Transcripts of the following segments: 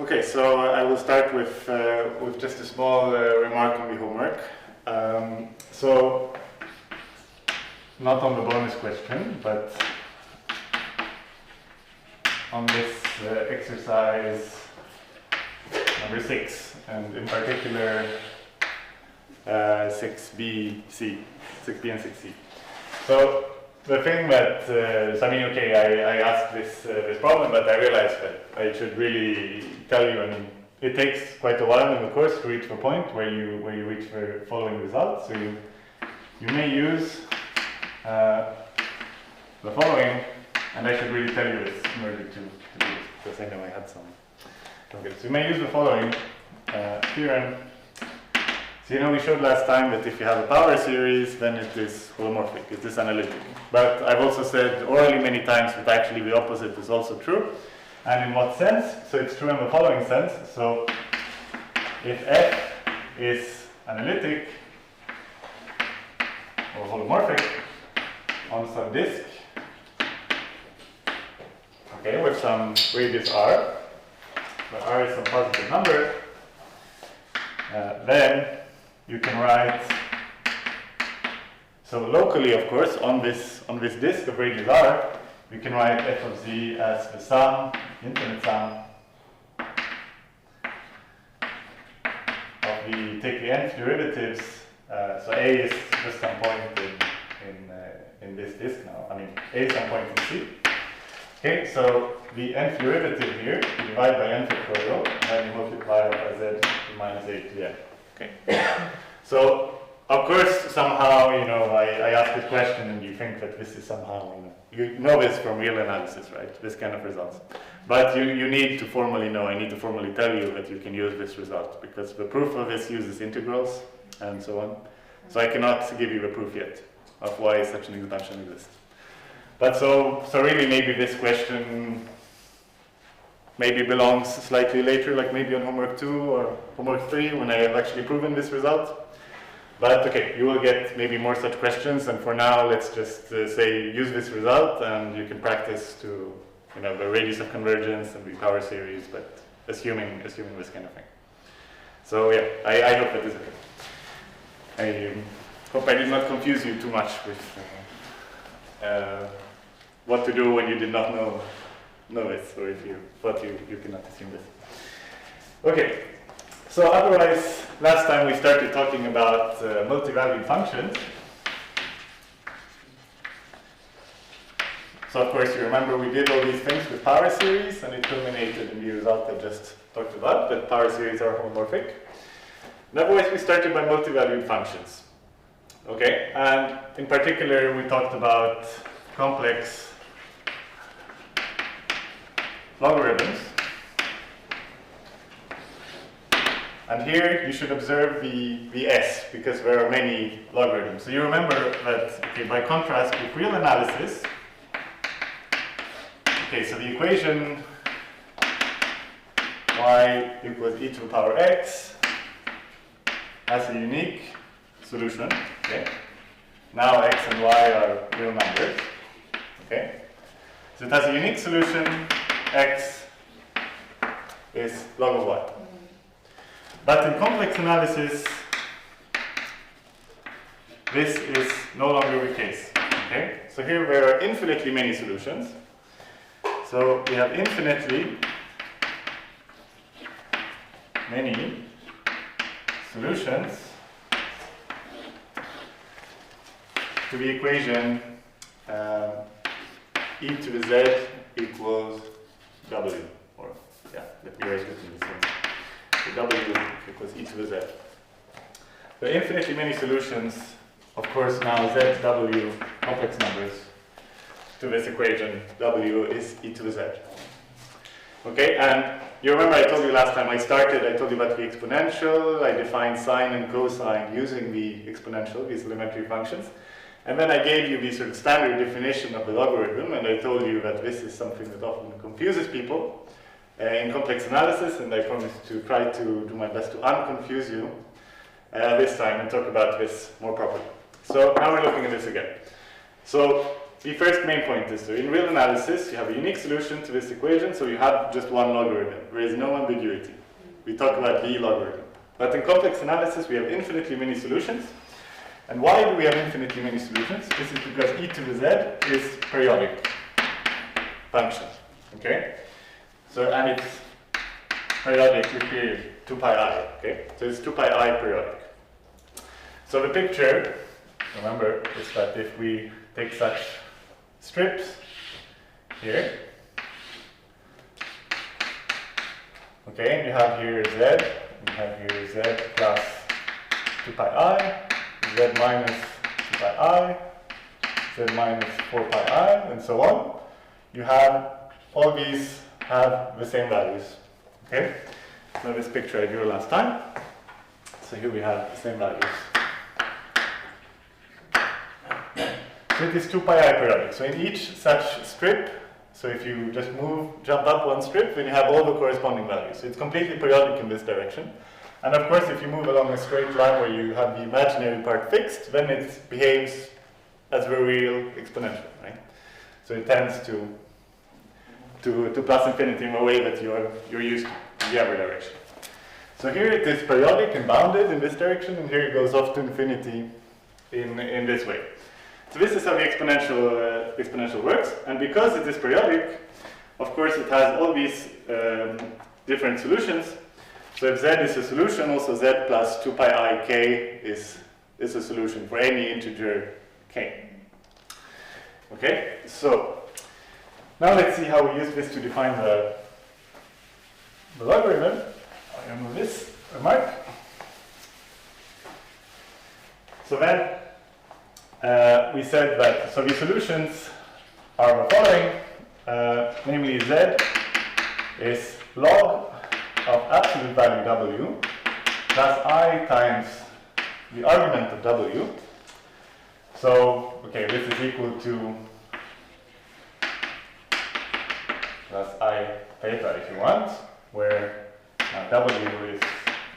Okay, so I will start with just a small remark on the homework. So, not on the bonus question, but on this exercise number 6, and in particular 6B and 6C. So the thing that, so I mean, okay, I asked this problem, but I realized that I should really tell you. I mean, it takes quite a while in the course to reach the point where you reach the following result. So you may use the following, and I should really tell you this in order to do this, because I know I had some. Okay, so you may use the following theorem. So you know we showed last time that if you have a power series, then it is holomorphic, it is analytic. But I've also said orally many times that actually the opposite is also true. And in what sense? So it's true in the following sense. So if F is analytic or holomorphic on some disk, okay, with some radius r, where r is some positive number, then you can write, so locally, of course, on this disk of radius r, you can write f of z as the sum, infinite sum, of the, take the nth derivatives, so a is just some point in this disk now, I mean, a is some point in C. Okay, so the nth derivative here, you divide by n factorial, and then you multiply by z to minus a to n. Okay. So, of course, somehow, you know, I ask this question and you think that this is somehow, you know this from real analysis, right? This kind of results. But you need to formally know, I need to formally tell you that you can use this result, because the proof of this uses integrals and so on. So I cannot give you the proof yet of why such an expansion exists. But so really maybe this question maybe belongs slightly later, like maybe on homework 2 or homework 3, when I have actually proven this result. But okay, you will get maybe more such questions, and for now let's just say use this result and you can practice to, you know, the radius of convergence and the power series, but assuming this kind of thing. So yeah, I hope that is okay. I hope I did not confuse you too much with what to do when you did not know this, or if you thought you cannot assume this. Okay, so otherwise, last time we started talking about multi-valued functions. So of course you remember we did all these things with power series, and it culminated in the result I just talked about, that power series are homomorphic. And otherwise we started by multi-valued functions. Okay, and in particular we talked about complex logarithms. And here you should observe the S, because there are many logarithms. So you remember that, okay, by contrast with real analysis, okay, so the equation y equals e to the power x has a unique solution. Okay, now x and y are real numbers. Okay, so it has a unique solution. X is log of y. But in complex analysis, this is no longer the case. Okay, so here there are infinitely many solutions. So we have infinitely many solutions to the equation e to the z equals w, or yeah, let me write it in this way. So w equals e to the z. There are infinitely many solutions, of course now z, w, complex numbers, to this equation. W is e to the z. Okay, and you remember I told you last time I told you about the exponential, I defined sine and cosine using the exponential, these elementary functions. And then I gave you the sort of standard definition of the logarithm, and I told you that this is something that often confuses people in complex analysis, and I promised to try to do my best to unconfuse you this time and talk about this more properly. So now we're looking at this again. So the first main point is, so in real analysis, you have a unique solution to this equation, so you have just one logarithm. There is no ambiguity. We talk about the logarithm. But in complex analysis, we have infinitely many solutions. And why do we have infinitely many solutions? This is because e to the z is periodic function. Okay? So, and it's periodic with period 2 pi I. Okay? So it's 2 pi I periodic. So the picture, remember, is that if we take such strips here, okay, and you have here z, and you have here z plus 2 pi I, z minus 2 pi I, z minus 4 pi I, and so on. You have all these have the same values. Okay? So this picture I drew last time. So here we have the same values. So it is 2 pi I periodic. So in each such strip, so if you just jump up one strip, then you have all the corresponding values. So it's completely periodic in this direction. And of course, if you move along a straight line where you have the imaginary part fixed, then it behaves as the real exponential, right? So it tends to plus infinity in a way that you're used to in the other direction. So here it is periodic and bounded in this direction, and here it goes off to infinity in this way. So this is how the exponential works, and because it is periodic, of course it has all these different solutions. So if z is a solution, also z plus 2 pi I k is a solution for any integer k. Okay, so now let's see how we use this to define the logarithm. I'll remove this remark. So then we said that, so the solutions are the following, namely z is log of absolute value w plus I times the argument of w. So, okay, this is equal to plus I theta if you want, where w is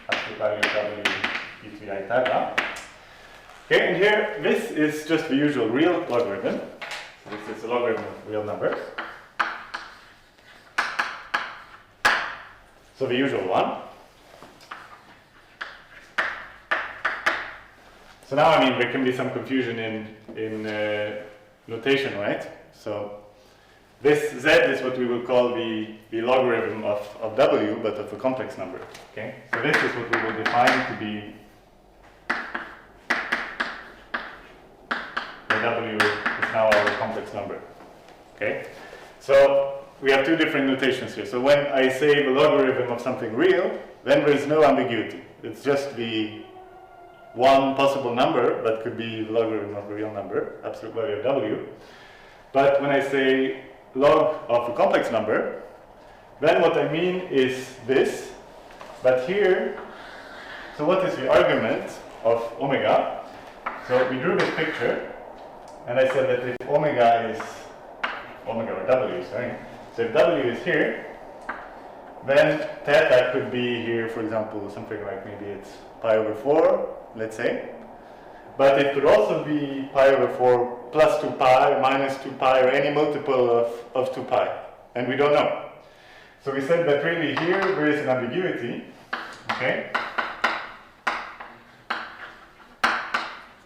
absolute value w e to the I theta. Okay, and here, this is just the usual real logarithm. So this is a logarithm of real numbers. So the usual one. So now, I mean, there can be some confusion in notation, right? So this z is what we will call the logarithm of w, but of a complex number. Okay, so this is what we will define to be w is now our complex number. Okay, so we have two different notations here. So when I say the logarithm of something real, then there is no ambiguity. It's just the one possible number that could be the logarithm of a real number, absolute value of w. But when I say log of a complex number, then what I mean is this. But here, so what is the argument of omega? So we drew this picture. And I said that if omega or w, sorry. So if w is here, then theta could be here, for example, something like maybe it's pi over 4, let's say. But it could also be pi over 4 plus 2 pi, minus 2 pi, or any multiple of 2 pi. And we don't know. So we said that really here there is an ambiguity, okay?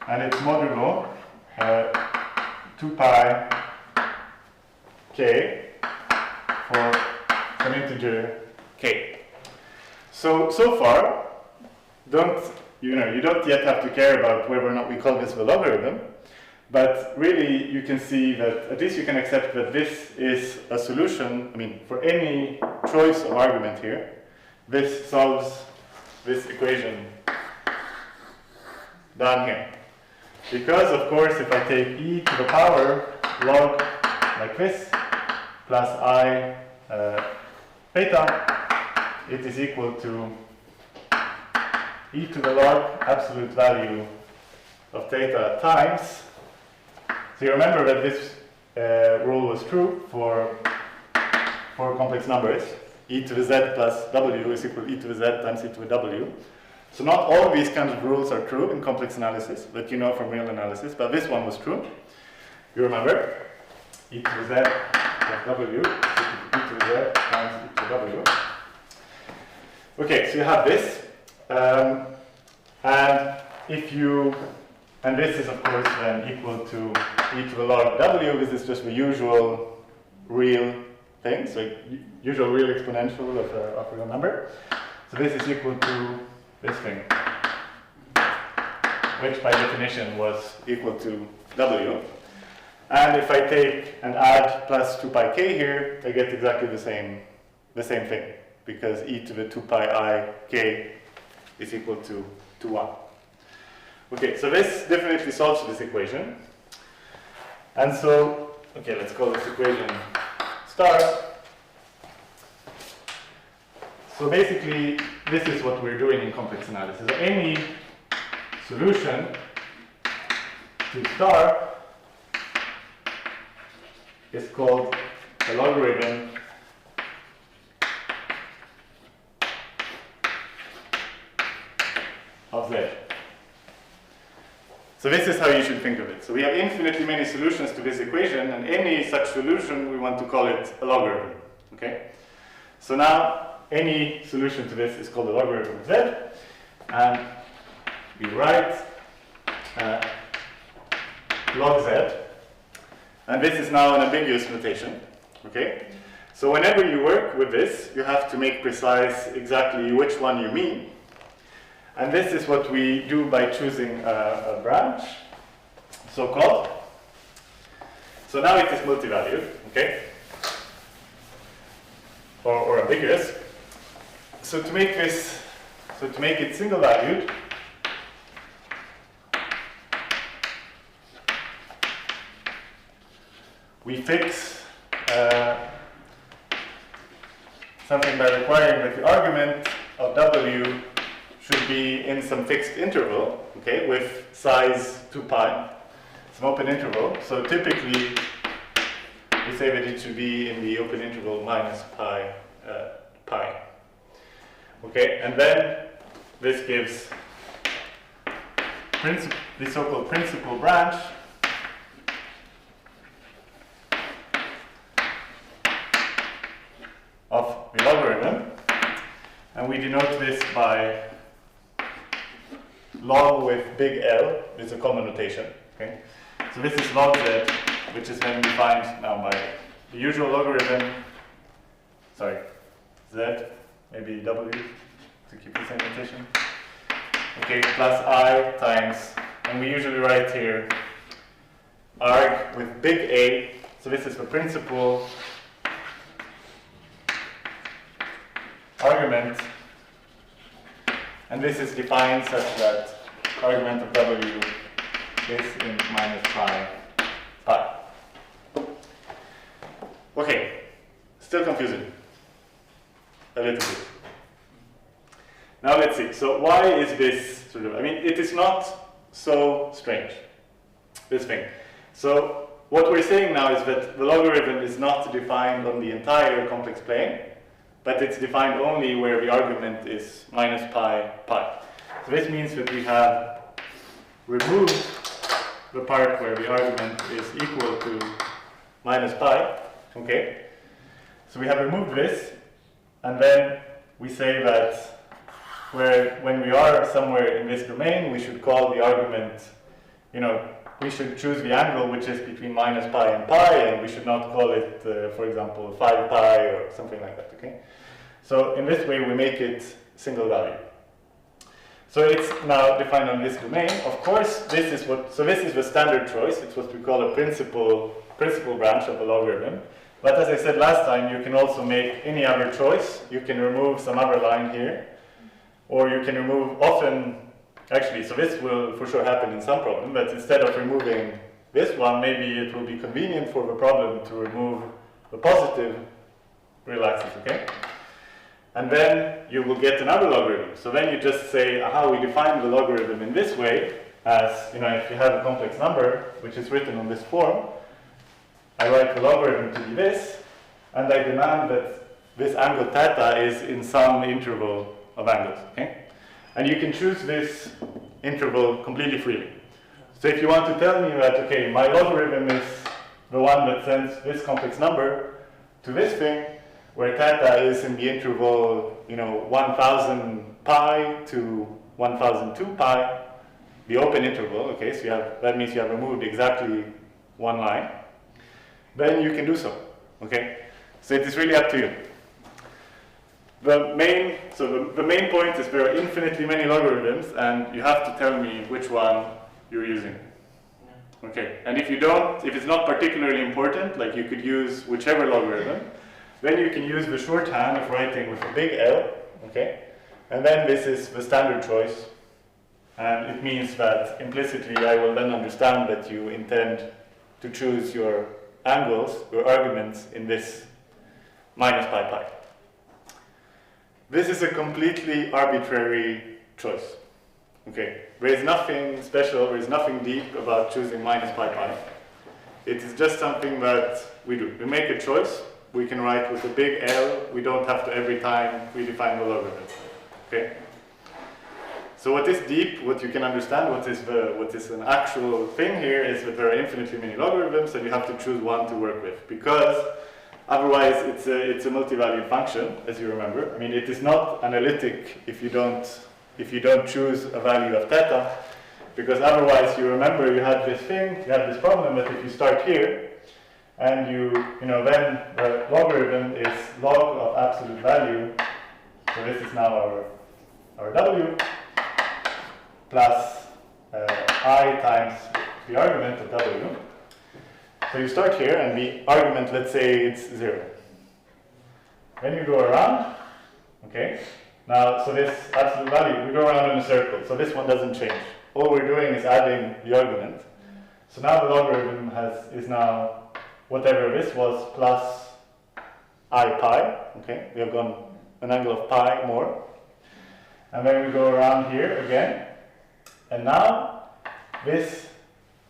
And it's modulo 2 pi k for an integer k. So far, you don't yet have to care about whether or not we call this the logarithm, but really you can see that, at least you can accept that this is a solution. I mean, for any choice of argument here, this solves this equation down here. Because, of course, if I take e to the power log like this, plus I theta, it is equal to e to the log absolute value of theta times. So you remember that this rule was true for complex numbers. E to the z plus w is equal to e to the z times e to the w. So not all of these kinds of rules are true in complex analysis, that you know from real analysis, but this one was true, you remember. e to the z plus w, e to the z times e to the w. Okay, so you have this, and if you, and this is of course then equal to e to the log w. This is just the usual real thing, so usual real exponential of a real number. So this is equal to this thing, which by definition was equal to w. And if I take and add plus 2 pi k here, I get exactly the same thing, because e to the 2 pi I k is equal to 1. Okay, so this definitely solves this equation. And so, okay, let's call this equation star. So basically, this is what we're doing in complex analysis. So any solution to star is called the logarithm of z. So this is how you should think of it. So we have infinitely many solutions to this equation, and any such solution, we want to call it a logarithm. Okay? So now, any solution to this is called the logarithm of z, and we write log z, and this is now an ambiguous notation. Okay? So whenever you work with this, you have to make precise exactly which one you mean. And this is what we do by choosing a branch, so-called. So now it is multi-valued, okay? Or ambiguous. So to make this, so to make it single-valued, we fix something by requiring that the argument of w should be in some fixed interval, okay, with size 2 pi, some open interval. So typically, we say that it should be in the open interval minus pi, pi. Okay, and then this gives the so-called principal branch of the logarithm, and we denote this by log with big L. It's a common notation. Okay, so this is log z, which is then defined now by the usual logarithm. Sorry, z, maybe w to keep the same notation. Okay, plus I times, and we usually write here arg with big A. So this is the principal argument, and this is defined such that argument of w is in minus pi. Okay, still confusing a little bit. Now let's see. So why is this sort of? I mean, it is not so strange, this thing. So what we're saying now is that the logarithm is not defined on the entire complex plane, but it's defined only where the argument is minus pi. So this means that we have removed the part where the argument is equal to minus pi. Okay? So we have removed this, and then we say that when we are somewhere in this domain, we should call the argument, we should choose the angle which is between minus pi and pi, and we should not call it, for example, 5 pi or something like that, okay? So in this way, we make it single value. So it's now defined on this domain. Of course, this is the standard choice. It's what we call a principal branch of the logarithm. But as I said last time, you can also make any other choice. You can remove some other line here, or you can remove actually, so this will for sure happen in some problem, but instead of removing this one, maybe it will be convenient for the problem to remove the positive real axis, okay? And then you will get another logarithm. So then you just say, we define the logarithm in this way, as, if you have a complex number, which is written on this form, I write the logarithm to be this, and I demand that this angle theta is in some interval of angles, okay? And you can choose this interval completely freely. So if you want to tell me that, okay, my logarithm is the one that sends this complex number to this thing, where theta is in the interval, 1000 pi to 1002 pi, the open interval, okay, so that means you have removed exactly one line, then you can do so, okay? So it is really up to you. The main point is there are infinitely many logarithms, and you have to tell me which one you're using. Okay, and if it's not particularly important, like you could use whichever logarithm, then you can use the shorthand of writing with a big L, okay? And then this is the standard choice, and it means that implicitly I will then understand that you intend to choose your angles, your arguments in this minus pi pi. This is a completely arbitrary choice. Okay, there is nothing special, there is nothing deep about choosing minus pi pi. It is just something that we do. We make a choice, we can write with a big L, we don't have to every time redefine the logarithm. Okay? So what is deep, what you can understand, what is an actual thing here is that there are infinitely many logarithms and you have to choose one to work with, because otherwise it's a multi-valued function, as you remember. I mean, it is not analytic if you don't choose a value of theta, because otherwise you remember you had this thing, you had this problem that if you start here, and then the logarithm is log of absolute value, so this is now our w, plus I times the argument of w. So you start here, and the argument, let's say it's 0. Then you go around, okay? Now, so this absolute value, we go around in a circle, so this one doesn't change. All we're doing is adding the argument. So now the logarithm is now whatever this was plus I pi, okay? We have gone an angle of pi more. And then we go around here again. And now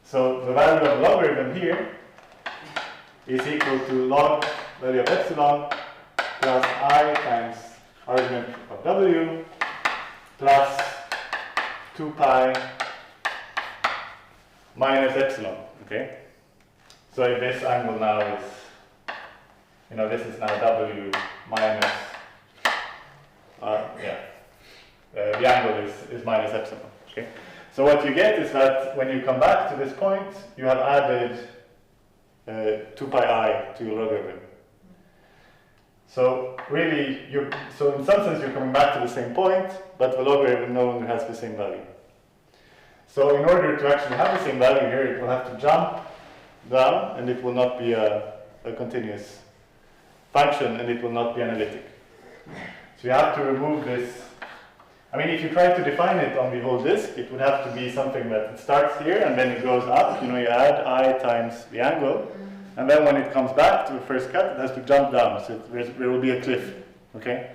so the value of the logarithm here is equal to log value of epsilon plus I times argument of w plus 2 pi minus epsilon, okay? So if this angle now is, this is now w minus, the angle is minus epsilon, okay? So what you get is that when you come back to this point, you have added 2 pi I to your logarithm. So really, so in some sense you're coming back to the same point, but the logarithm no longer has the same value. So in order to actually have the same value here, it will have to jump down, and it will not be a continuous function, and it will not be analytic. So you have to remove this. I mean, if you try to define it on the whole disk, it would have to be something that it starts here, and then it goes up. You add I times the angle. And then when it comes back to the first cut, it has to jump down, so there will be a cliff, okay?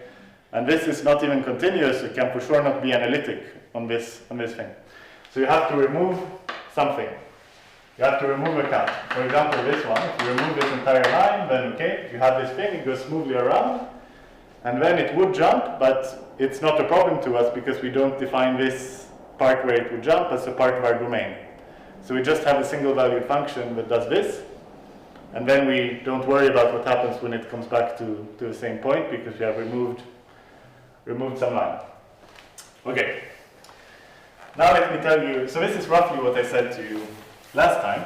And this is not even continuous, it can for sure not be analytic on this thing. So you have to remove something. You have to remove a cut. For example, this one, if you remove this entire line, then okay, you have this thing, it goes smoothly around, and then it would jump, but it's not a problem to us because we don't define this part where it would jump as a part of our domain. So we just have a single valued function that does this, and then we don't worry about what happens when it comes back to the same point because we have removed some line. Okay. Now let me tell you, so this is roughly what I said to you last time.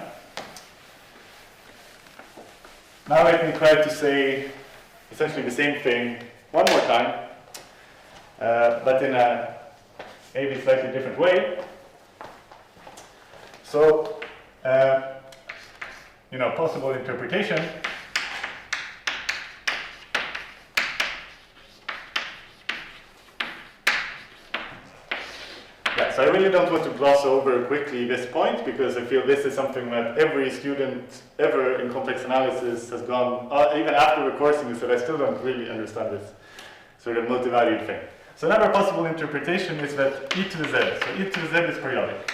Now let me try to say essentially the same thing one more time, but in a maybe slightly different way. So, possible interpretation. Yeah, so I really don't want to gloss over quickly this point because I feel this is something that every student ever in complex analysis has gone, even after the coursing, is that I still don't really understand this sort of multi-valued thing. So another possible interpretation is that e to the z. So e to the z is periodic.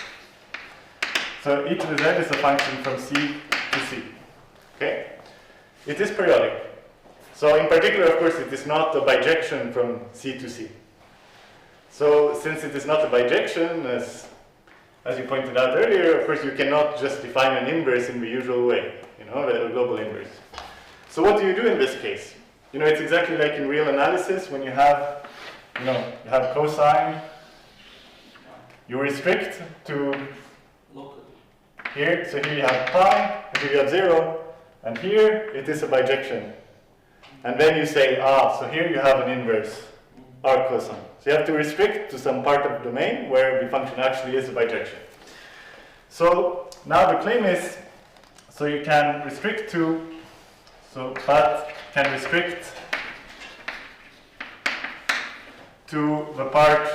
So e to the z is a function from c to c. Okay? It is periodic. So in particular, of course, it is not a bijection from c to c. So since it is not a bijection, as you pointed out earlier, of course you cannot just define an inverse in the usual way. a global inverse. So what do you do in this case? It's exactly like in real analysis when you have, you have cosine. You restrict to here, so here you have pi, and here you have 0, and here it is a bijection. And then you say, so here you have an inverse, arc cosine. So you have to restrict to some part of the domain where the function actually is a bijection. So now the claim is, so you can restrict to, so that can restrict to the part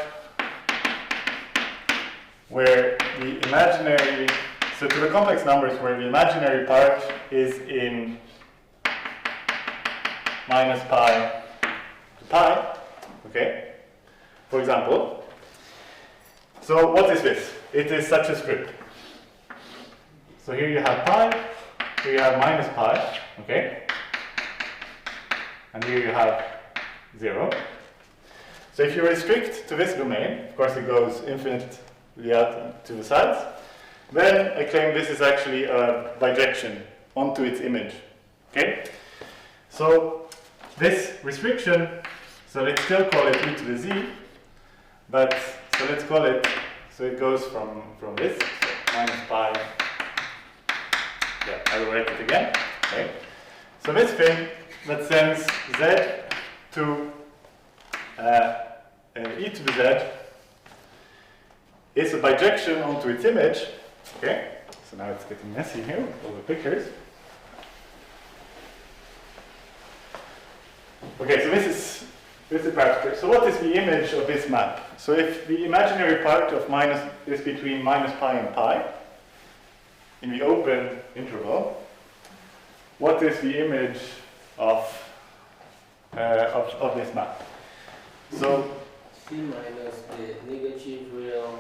where the imaginary, so to the complex numbers where the imaginary part is in minus pi to pi, okay? For example, so what is this? It is such a script. So here you have pi, here you have minus pi, okay? And here you have 0. So if you restrict to this domain, of course it goes infinitely out to the sides, then I claim this is actually a bijection onto its image, okay? So this restriction, so let's still call it e to the z, but so let's call it, so it goes from this, so minus pi, I will write it again, okay? So this thing that sends z to e to the z is a bijection onto its image, okay? So now it's getting messy here with all the pictures. Okay, so this is practical. So what is the image of this map? So if the imaginary part of minus is between minus pi and pi, in the open interval, what is the image of this map? So C minus the negative real.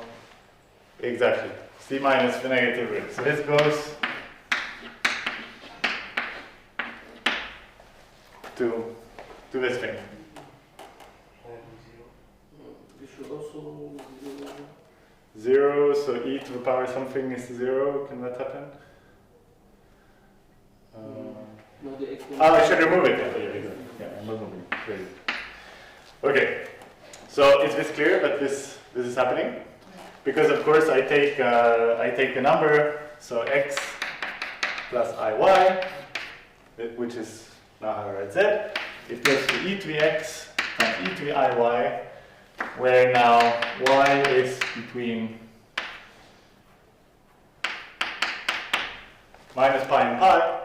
Exactly. C minus the negative real. So this goes to this thing. We should also 0, so e to the power something is 0. Can that happen? no, the I should remove it. Yeah, I'm removing it. Very good. Okay. So is this clear that this is happening? Because of course I take a number, so x plus iy, which is now how I write z. It goes to e to the x times e to the iy, where now y is between minus pi and pi.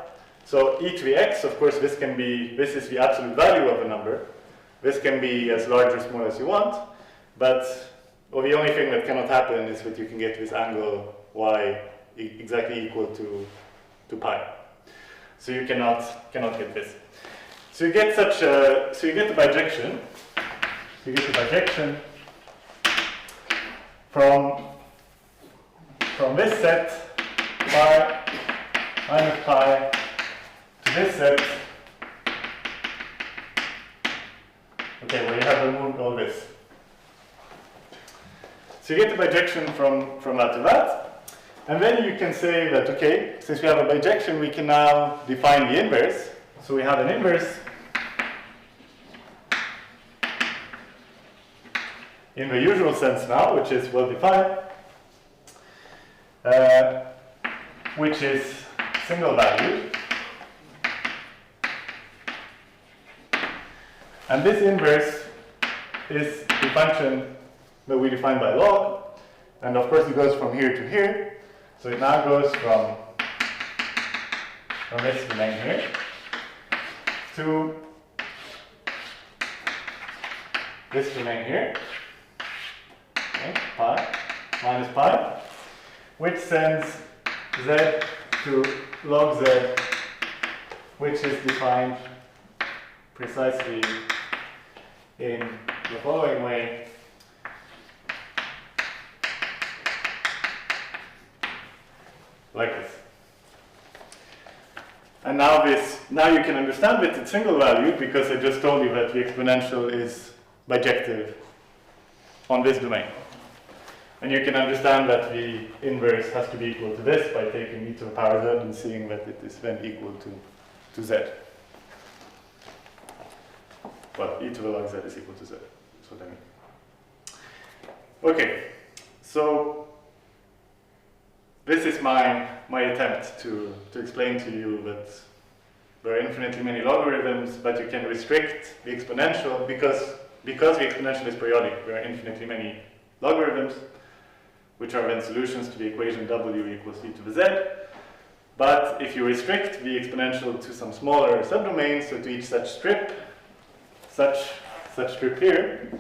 So e to the x, of course, this is the absolute value of a number. This can be as large or small as you want, but the only thing that cannot happen is that you can get this angle y exactly equal to pi. So you cannot get this. So you get so you get the bijection. You get the bijection from this set pi minus pi to this set. Okay, where you have removed all this. So you get the bijection from that to that. And then you can say that, okay, since we have a bijection, we can now define the inverse. So we have an inverse in the usual sense now, which is well defined, which is single valued. And this inverse is the function that we define by log. And of course it goes from here to here. So it now goes from this domain here to this domain here. Okay, pi minus pi, which sends z to log z, which is defined precisely in the following way. Like this. And now you can understand that it's single valued because I just told you that the exponential is bijective on this domain. And you can understand that the inverse has to be equal to this by taking e to the power z and seeing that it is then equal to z. Well, e to the log z is equal to z. That's what I mean. Okay, so this is my attempt to explain to you that there are infinitely many logarithms, but you can restrict the exponential because the exponential is periodic. There are infinitely many logarithms, which are then solutions to the equation w equals e to the z. But if you restrict the exponential to some smaller subdomains, so to each such strip, such strip here,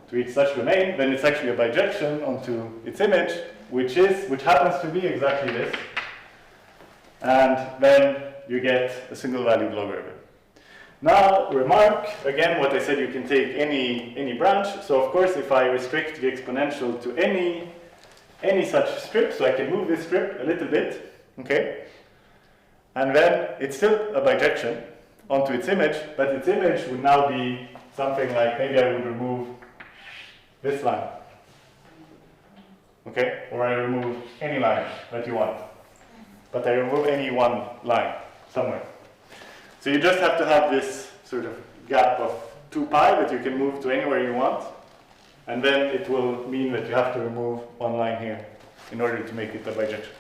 to each such domain, then it's actually a bijection onto its image, which happens to be exactly this. And then you get a single valued logarithm. Now, remark, again, what I said, you can take any branch. So of course, if I restrict the exponential to any such strip, so I can move this strip a little bit, okay? And then it's still a bijection onto its image, but its image would now be something like, maybe I would remove this line, okay? Or I remove any line that you want, but I remove any one line somewhere. So you just have to have this sort of gap of 2 pi that you can move to anywhere you want, and then it will mean that you have to remove one line here in order to make it a bijection.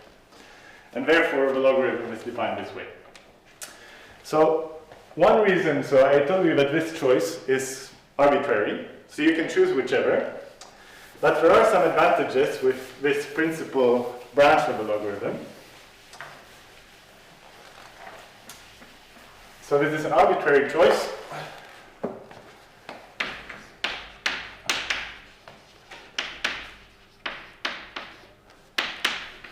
And therefore, the logarithm is defined this way. So one reason, so I told you that this choice is arbitrary, so you can choose whichever, but there are some advantages with this principal branch of the logarithm. So this is an arbitrary choice.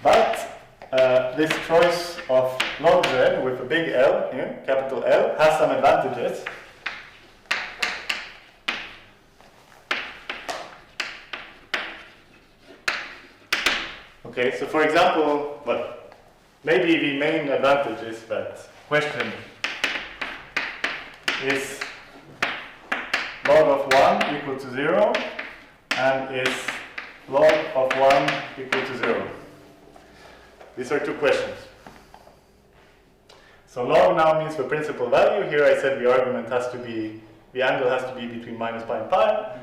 But this choice of log z with a big L here, capital L, has some advantages. Okay, so for example, well, maybe the main advantage is that question is log of 1 equal to 0 and is log of 1 equal to 0. These are two questions. So log now means the principal value. Here I said the argument has to be, the angle has to be between minus pi and pi.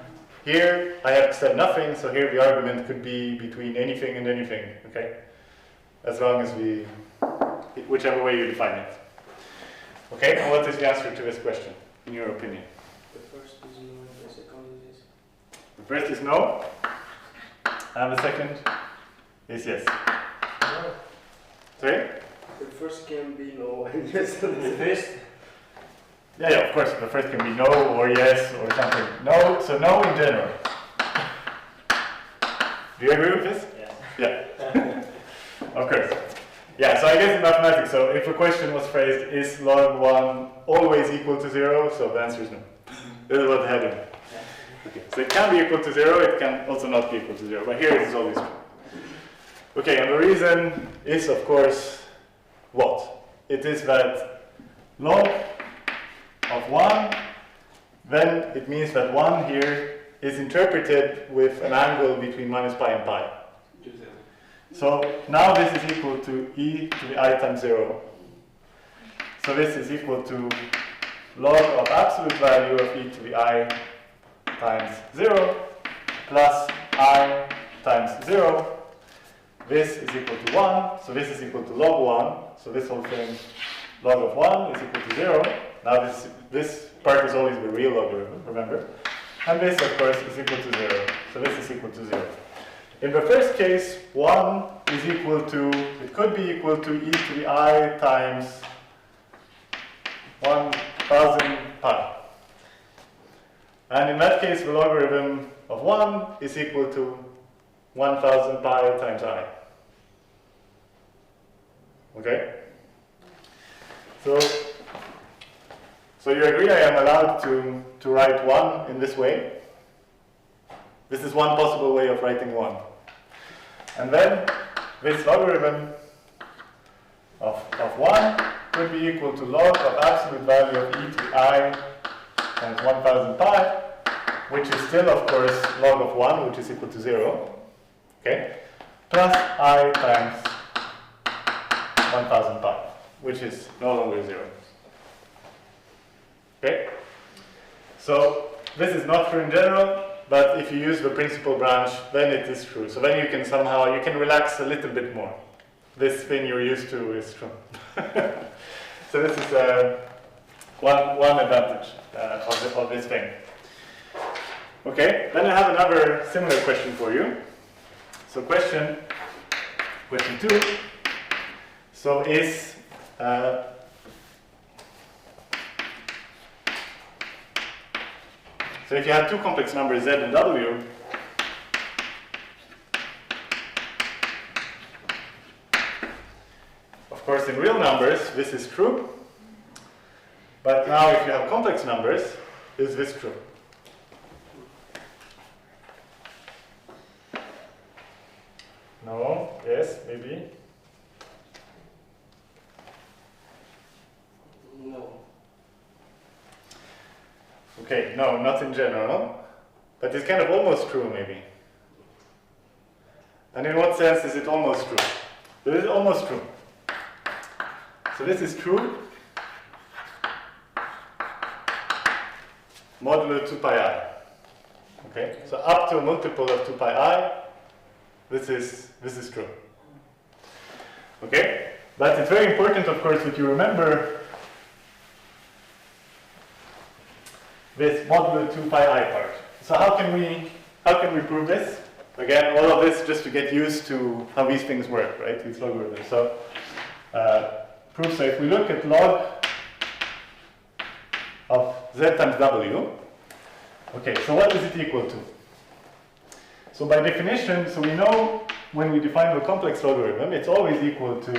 Here I have said nothing, so here the argument could be between anything and anything, okay? As long as whichever way you define it. Okay, and what is the answer to this question, in your opinion? The first is no, the second is yes. The first is no, and the second is yes. No. Sorry? The first can be no and yes. The first? Yeah, of course, the first can be no or yes or something. No, so no in general. Do you agree with this? Yeah. Yeah. Of course. Yeah, so I guess in mathematics, so if a question was phrased, is log 1 always equal to 0? So the answer is no. This is what the heading. Okay, so it can be equal to 0, it can also not be equal to 0, but here it is always true. Okay, and the reason is, of course, what? It is that log of 1, then it means that 1 here is interpreted with an angle between minus pi and pi. So now this is equal to e to the I times 0. So this is equal to log of absolute value of e to the I times 0 plus I times 0. This is equal to 1, so this is equal to log 1. So this whole thing, log of 1 is equal to 0. Now this part is always the real logarithm, remember? And this, of course, is equal to 0. So this is equal to 0. In the first case, 1 is equal to, it could be equal to e to the I times 1000 pi. And in that case, the logarithm of 1 is equal to 1000 pi times I. Okay? So you agree I am allowed to write 1 in this way? This is one possible way of writing 1. And then this logarithm of 1 could be equal to log of absolute value of e to the I times 1000 pi, which is still, of course, log of 1, which is equal to 0. okay, plus I times 1000 pi, which is no longer 0. Okay? So this is not true in general, but if you use the principal branch, then it is true. So then you can somehow, you can relax a little bit more. This thing you're used to is true. So this is one advantage of this thing. Okay, then I have another similar question for you. So question 2. So is so if you have two complex numbers z and w, of course in real numbers this is true, but now if you have complex numbers, is this true? No, yes, maybe. No. Okay, no, not in general, but it's kind of almost true maybe. And in what sense is it almost true? It is almost true. So this is true modulo 2 pi I. Okay, so up to a multiple of 2 pi I, this is true. Okay, but it's very important, of course, that you remember this modulo 2 pi I part. So how can we prove this? Again, all of this just to get used to how these things work, right? These logarithms. So proof. So if we look at log of z times w, okay. So what is it equal to? So by definition, so we know when we define the complex logarithm, it's always equal to,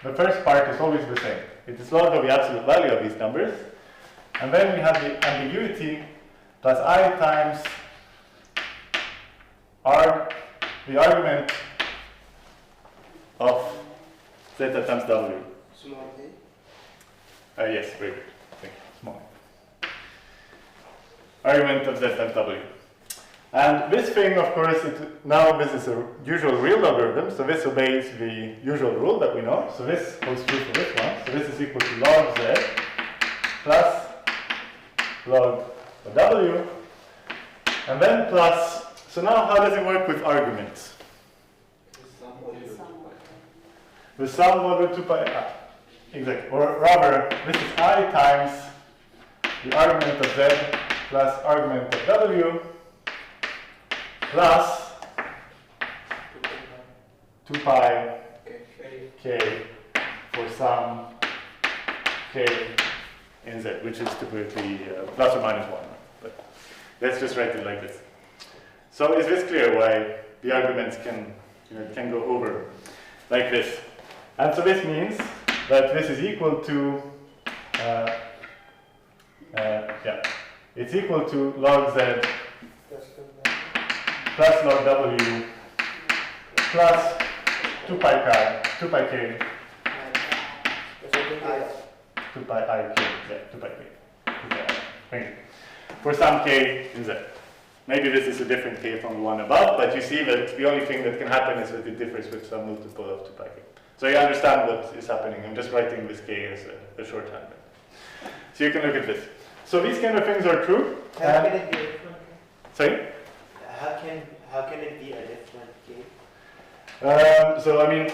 the first part is always the same. It is log of the absolute value of these numbers. And then we have the ambiguity plus I times the argument of zeta times w. Small a? Yes, very good. Thank you. Small. Argument of z times w. And this thing, of course, now this is a usual real logarithm, so this obeys the usual rule that we know. So this holds true for this one. So this is equal to log z plus log of w, and then plus, so now how does it work with arguments? The sum modulo 2 pi I. Exactly, or rather, this is I times the argument of z plus argument of w plus 2 pi k for some k in z, which is typically plus or minus 1. But let's just write it like this. So is this clear why the arguments can go over like this? And so this means that this is equal to, it's equal to log z plus log w plus 2 pi k 2 pi i k, yeah, 2 pi k. Thank you. For some k in z. Maybe this is a different k from the one above, but you see that the only thing that can happen is that it differs with some multiple of 2 pi k. So you understand what is happening. I'm just writing this k as a shorthand. So you can look at this. So these kind of things are true. How can it be a different k? Sorry? How can it be a different k? So I mean,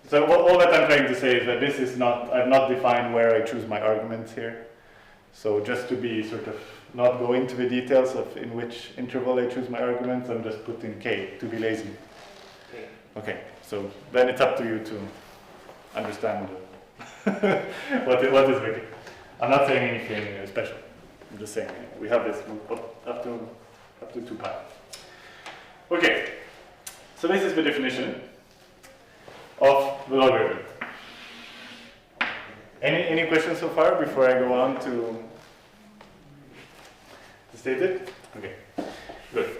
so all that I'm trying to say is that this is not, I've not defined where I choose my arguments here. So just to be sort of not go into the details of in which interval I choose my arguments, I'm just putting k to be lazy. Okay, so then it's up to you to understand what is the k. I'm not saying anything special. I'm just saying we have this up to 2 pi. Okay, so this is the definition of the logarithm. Any questions so far before I go on to state it? Okay, good.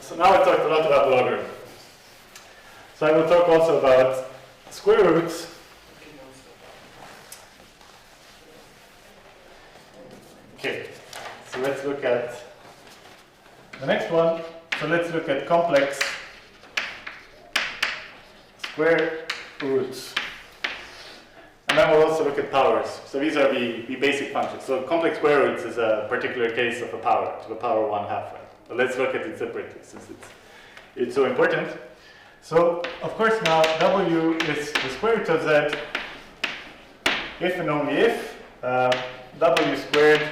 So now I talked a lot about the logarithm. So I will talk also about square roots. Okay, so let's look at the next one. So let's look at complex square roots. And then we'll also look at powers. So these are the basic functions. So complex square roots is a particular case of a power, to the power 1/2. Right? But let's look at it separately since it's so important. So of course now w is the square root of z if and only if w squared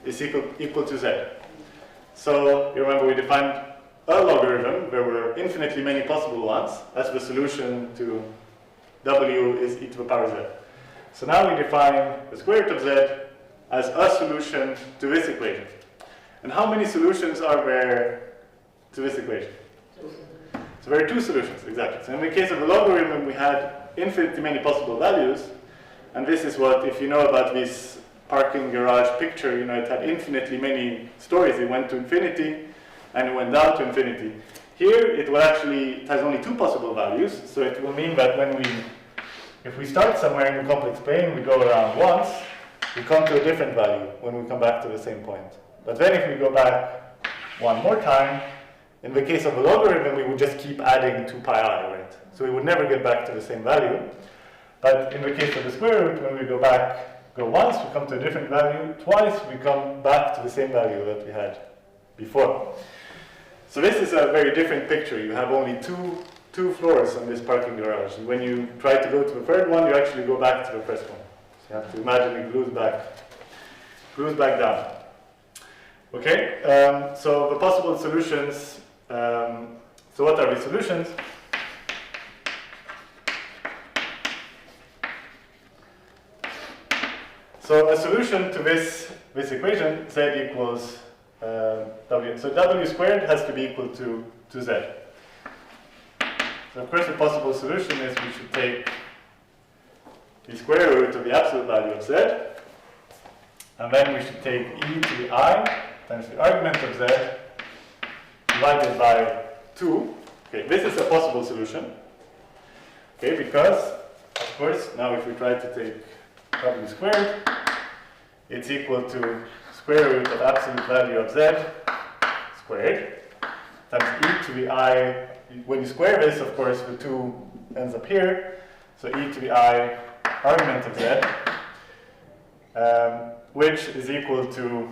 is equal to z. So you remember we defined a logarithm, there were infinitely many possible ones, as the solution to w is e to the power z. So now we define the square root of z as a solution to this equation. And how many solutions are there to this equation? So there are two solutions, exactly. So in the case of the logarithm, we had infinitely many possible values. And this is what, if you know about this parking garage picture, you know, it had infinitely many stories. It went to infinity and it went down to infinity. Here, it will actually, it has only two possible values. So it will mean that if we start somewhere in the complex plane, we go around once, we come to a different value when we come back to the same point. But then if we go back one more time, in the case of a logarithm, we would just keep adding 2 pi I, right? So we would never get back to the same value. But in the case of the square root, when we go once, we come to a different value. Twice, we come back to the same value that we had before. So this is a very different picture. You have only two floors on this parking garage. And when you try to go to the third one, you actually go back to the first one. So you have to imagine it glues back down. Okay, so the possible solutions. So what are the solutions? So a solution to this equation, z equals w. So w squared has to be equal to z. So of course the possible solution is we should take the square root of the absolute value of z, and then we should take e to the I times the argument of z divided by 2. Okay, this is a possible solution. Okay, because of course now if we try to take w squared, it's equal to square root of absolute value of z squared times e to the I. When you square this, of course, the 2 ends up here. So e to the I argument of z, which is equal to,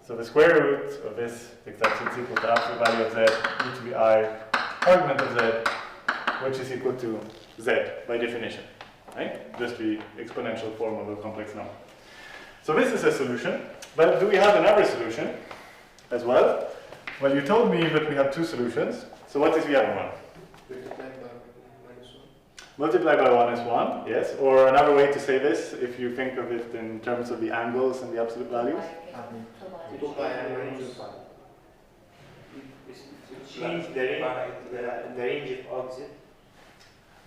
so the square root of this exactly is equal to absolute value of z, e to the I argument of z, which is equal to z by definition. Right? Just the exponential form of a complex number. So this is a solution, but do we have another solution as well? Well, you told me that we have two solutions. So what is the other one? Multiply by 1 is 1, yes. Or another way to say this, if you think of it in terms of the angles and the absolute values. Change the range of arc z.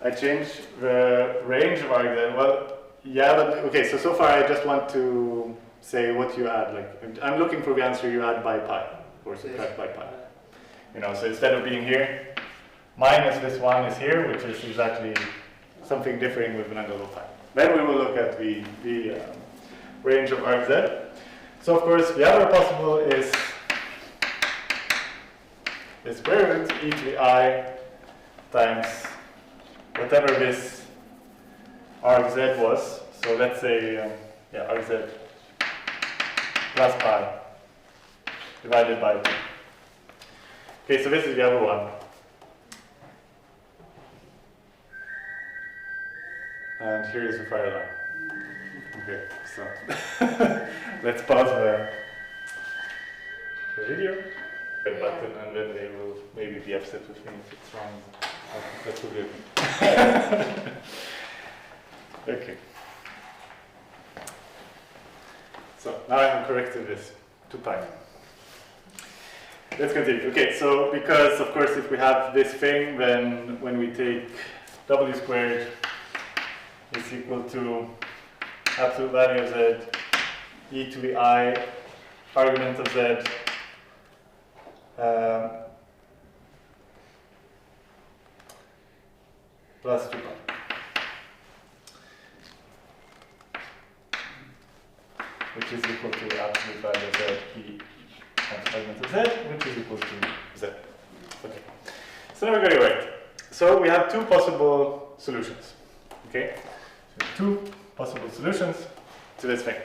I change the range of arc z. Well, yeah, but okay. So far, I just want to say what you add. Like I'm looking for the answer you add by pi or subtract by pi. You know, so instead of being here, minus this one is here, which is exactly something differing with an angle of pi. Then we will look at the range of arc z. So of course, the other possible is the square root e to the I times whatever this arc z was. So let's say, arc z plus pi divided by 2. Okay, so this is the other one. And here is the fire alarm. Okay, so let's pause the video, hit button, and then they will maybe be upset with me if it's wrong. That will be okay. Okay. So now I have corrected this to pi. Let's continue. Okay, so because of course if we have this thing, then when we take w squared is equal to absolute value of z, e to the I, argument of z, plus 2 pi. Which is equal to absolute value of z, e times argument of z, which is equal to z. Okay. So now we're going to write. So we have two possible solutions. Okay. So two possible solutions to this thing,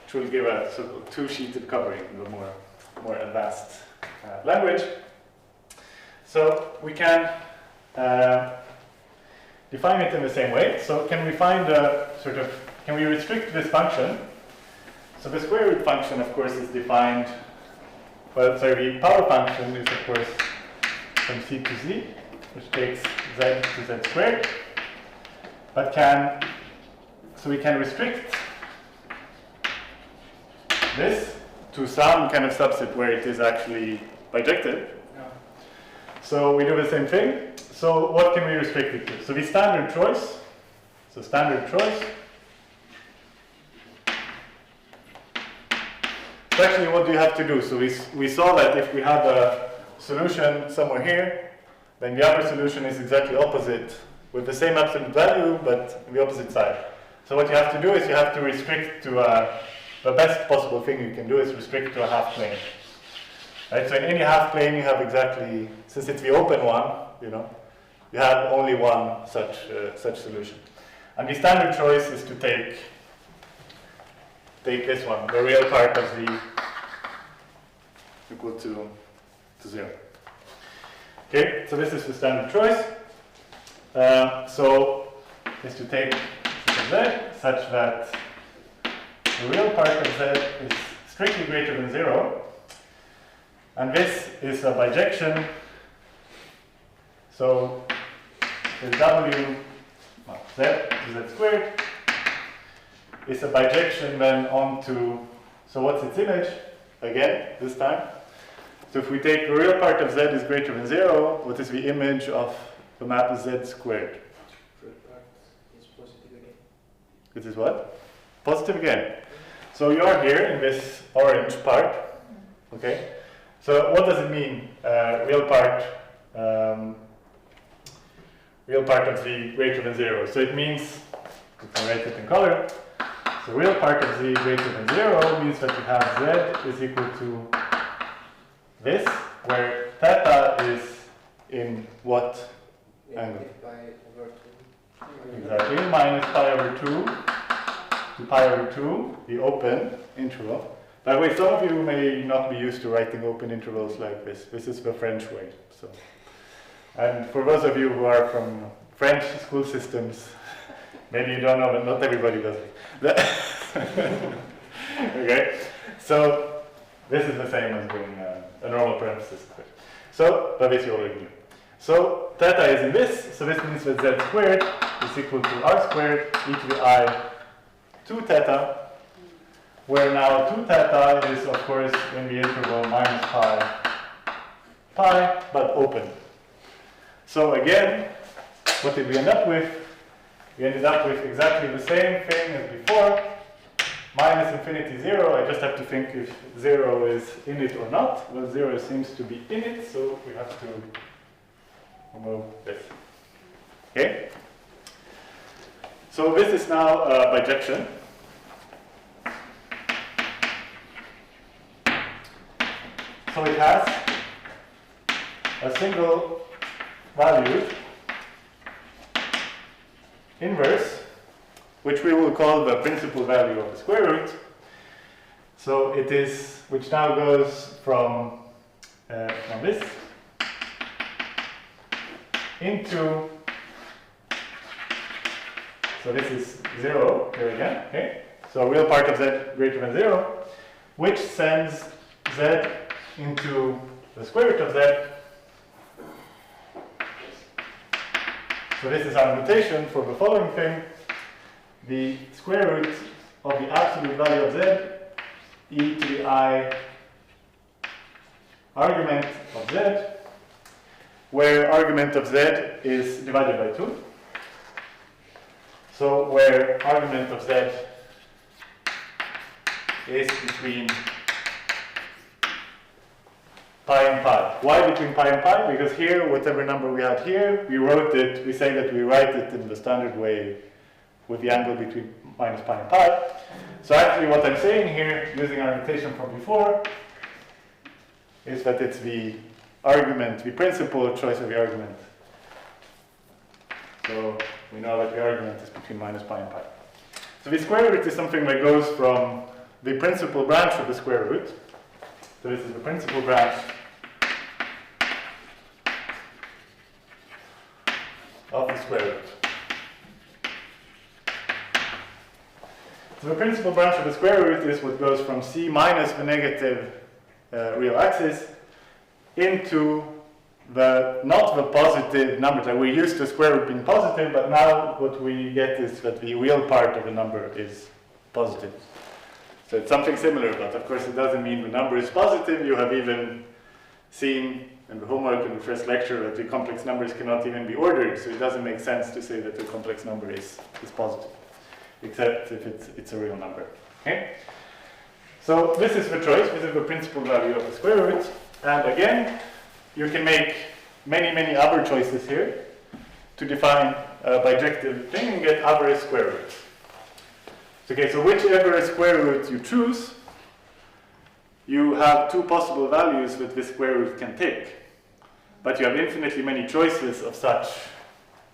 which will give a sort of two-sheeted covering in a more advanced language. So we can define it in the same way. So can we find a sort of, can we restrict this function? So the square root function, of course, is defined, well, sorry, the power function is, of course, from c to z, which takes z to z squared, but so we can restrict this to some kind of subset where it is actually bijective. Yeah. So we do the same thing. So what can we restrict it to? So the standard choice. So standard choice. So actually what do you have to do? So we saw that if we have a solution somewhere here, then the other solution is exactly opposite with the same absolute value, but on the opposite side. So what you have to do is you have to restrict to the best possible thing you can do is restrict to a half plane. Right? So in any half plane you have exactly, since it's the open one, you have only one such solution. And the standard choice is to take this one, the real part of z equal to 0. Okay, so this is the standard choice. So is to take z such that the real part of z is strictly greater than 0. And this is a bijection. So the w z to z squared is a bijection then onto, so what's its image? Again, this time. So if we take the real part of z is greater than 0, what is the image of the map is z squared? First part is positive again. This is what? Positive again. So you are here in this orange part. Okay. So what does it mean? Real part of z greater than 0. So it means, we can write it in color. So real part of z greater than 0 means that you have z is equal to this, where theta is in what angle? Pi over 2. Exactly, minus pi over 2 to pi over 2, the open interval. By the way, some of you may not be used to writing open intervals like this. This is the French way. So, and for those of you who are from French school systems, maybe you don't know, but not everybody does it. Okay, so this is the same as doing a normal parenthesis. So, but this you already knew. So theta is in this, so this means that z squared is equal to r squared e to the I 2 theta, where now 2 theta is of course in the interval minus pi, but open. So again, what did we end up with? We ended up with exactly the same thing as before, minus infinity 0. I just have to think if 0 is in it or not. Well, 0 seems to be in it, so we have to remove this. Okay? So this is now a bijection. So it has a single valued inverse, which we will call the principal value of the square root. So it is, which now goes from this into, so this is 0 here again, okay? So a real part of z greater than 0, which sends z into the square root of z. So this is our notation for the following thing. The square root of the absolute value of z, e to the I argument of z, where argument of z is divided by 2. So where argument of z is between pi and pi. Why between pi and pi? Because here, whatever number we had here, we wrote it, we say that we write it in the standard way with the angle between minus pi and pi. So actually what I'm saying here, using our notation from before, is that it's the argument, the principal choice of the argument. So we know that the argument is between minus pi and pi. So the square root is something that goes from the principal branch of the square root. So this is the principal branch of the square root. So the principal branch of the square root is what goes from c minus the negative real axis into the, not the positive number. Like we're used to square root being positive, but now what we get is that the real part of the number is positive. So it's something similar, but of course it doesn't mean the number is positive. You have even seen in the homework in the first lecture that the complex numbers cannot even be ordered, so it doesn't make sense to say that the complex number is positive, except if it's a real number. Okay? So this is the choice, this is the principal value of the square root, and again, you can make many other choices here to define a bijective thing and get other square roots. Okay, so whichever square root you choose, you have two possible values that this square root can take. But you have infinitely many choices of such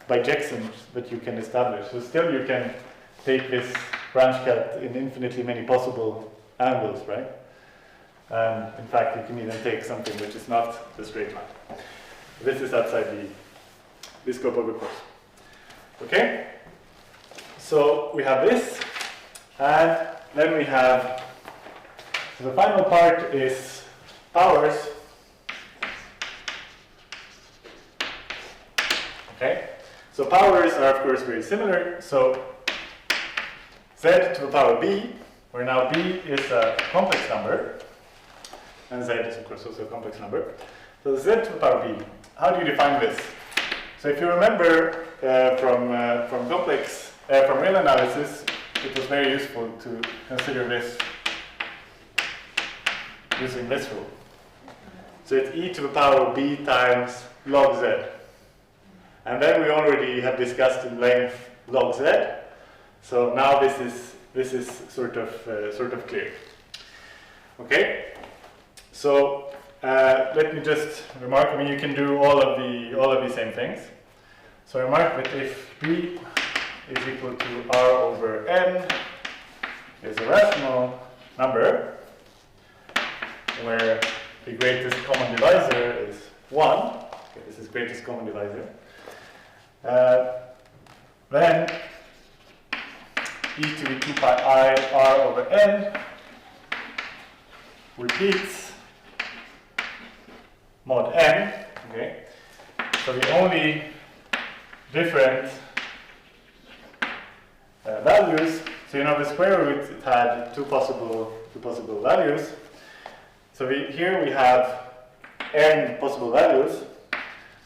bijections that you can establish. So still you can take this branch cut in infinitely many possible angles, right? And in fact, you can even take something which is not the straight line. This is outside the scope of the course. Okay? So we have this, and then we have, so the final part is powers. Okay? So powers are of course very similar. So z to the power b, where now b is a complex number, and z is of course also a complex number. So z to the power b, how do you define this? So if you remember from real analysis, it was very useful to consider this using this rule. So it's e to the power b times log z. And then we already have discussed in length log z. So now this is sort of clear. Okay? So let me just remark. I mean, you can do all of the same things. So remark that if b is equal to r over n is a rational number, where the greatest common divisor is 1. Okay, this is greatest common divisor. Then e to the 2 pi I r over n repeats mod n. Okay, so the only different values. So you know the square root, it had two possible values. So here we have n possible values.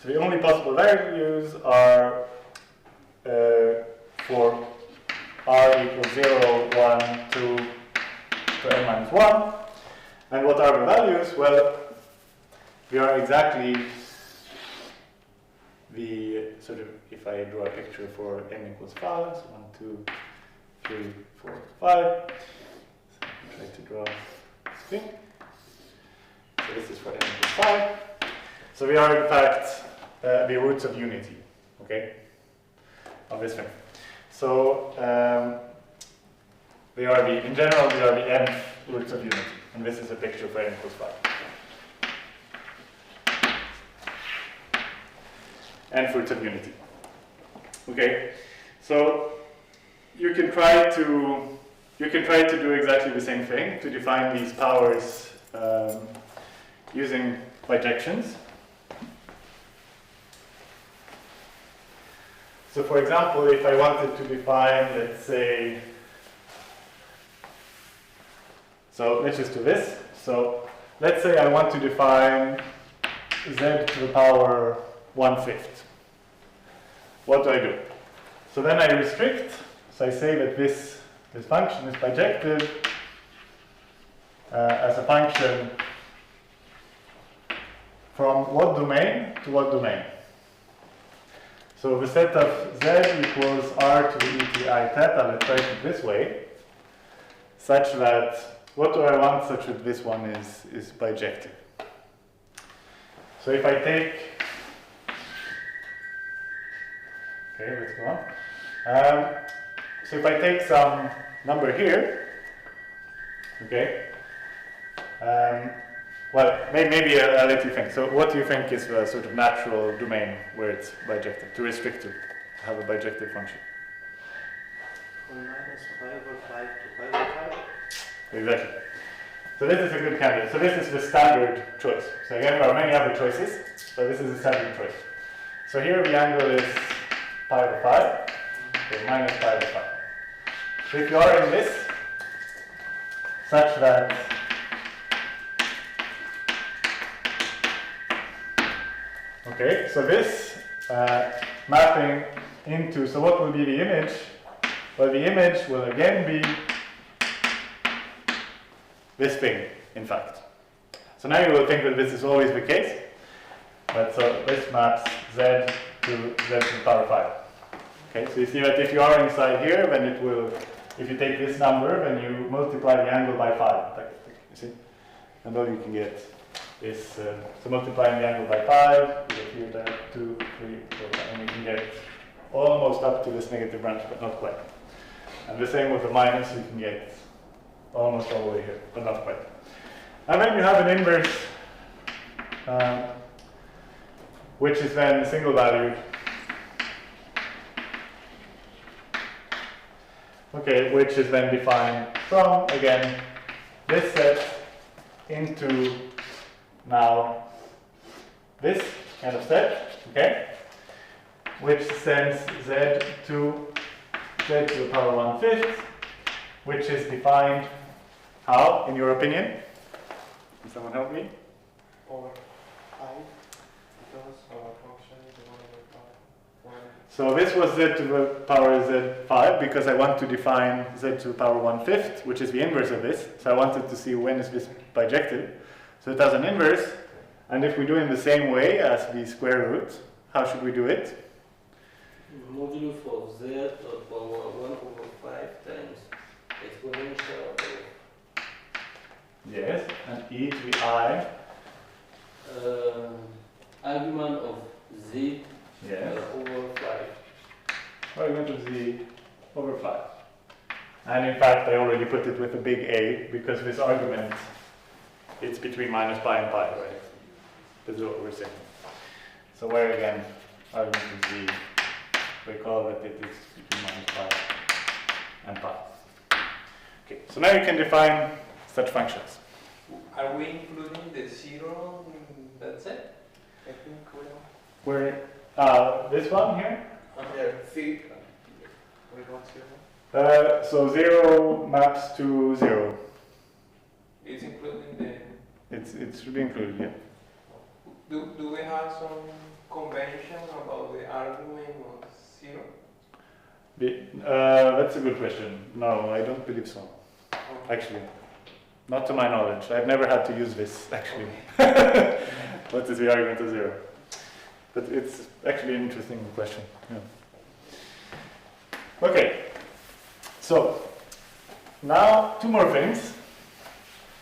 So the only possible values are for r equals 0, 1, 2 to n minus 1. And what are the values? Well, they are exactly the sort of, if I draw a picture for n equals 5, so 1, 2, 3, 4, 5. So I'll try to draw this thing. So this is for n equals 5. So we are in fact the roots of unity, okay, of this thing. So they are in general, they are the nth roots of unity, and this is a picture for n equals 5. Nth roots of unity. Okay, so you can try to do exactly the same thing to define these powers using bijections. So for example, if I wanted to define, let's say, so let's just do this. So let's say I want to define z to the power 1/5. What do I do? So then I restrict, so I say that this function is bijective as a function from what domain to what domain. So the set of z equals r to the e theta, let's write it this way, such that, what do I want such that this one is bijective? So if I take, okay, let's go on. So if I take some number here, okay, well, maybe I'll let you think. So what do you think is the sort of natural domain where it's bijective, to restrict to have a bijective function? From -5/5 to 5/5. Exactly. So this is a good candidate. So this is the standard choice. So again, there are many other choices, but this is the standard choice. So here the angle is pi/5, okay, minus pi/5. So if you are in this, such that okay, so this mapping into, so what will be the image? Well, the image will again be this thing, in fact. So now you will think that this is always the case, but so this maps z to the power 5. Okay, so you see that if you are inside here, then it will, if you take this number, then you multiply the angle by 5, you see? And all you can get is, so multiplying the angle by 5, you get here that 2, 3, 4, and you can get almost up to this negative branch, but not quite. And the same with the minus, you can get almost all the way here, but not quite. And then you have an inverse, which is then single valued. Okay, which is then defined from, again, this set into now this kind of set, okay, which sends z to the power 1/5, which is defined how, in your opinion? Can someone help me? Over 5, because our function is 1/5. So this was z to the power z5 because I want to define z to the power 1/5, which is the inverse of this. So I wanted to see when is this bijective. So it has an inverse, and if we do it in the same way as the square root, how should we do it? Modulus of z power 1/5 times exponential of Yes, and e to the I. argument of z Yes. over 5. Argument of z over 5. And in fact, I already put it with a big A because this argument, it's between minus pi and pi, right? This is what we're saying. So where again, argument of z, recall that it is between minus pi and pi. Okay, so now you can define such functions. Are we including the 0 in that set? I think we don't. Where, this one here? Yeah, see. We don't see. So 0 maps to 0. It's including the. It should be included, yeah. Do we have some convention about the argument of 0? That's a good question. No, I don't believe so. Actually, not to my knowledge. I've never had to use this, actually. What is the argument of 0? But it's actually an interesting question. Yeah. Okay, so now 2 more things.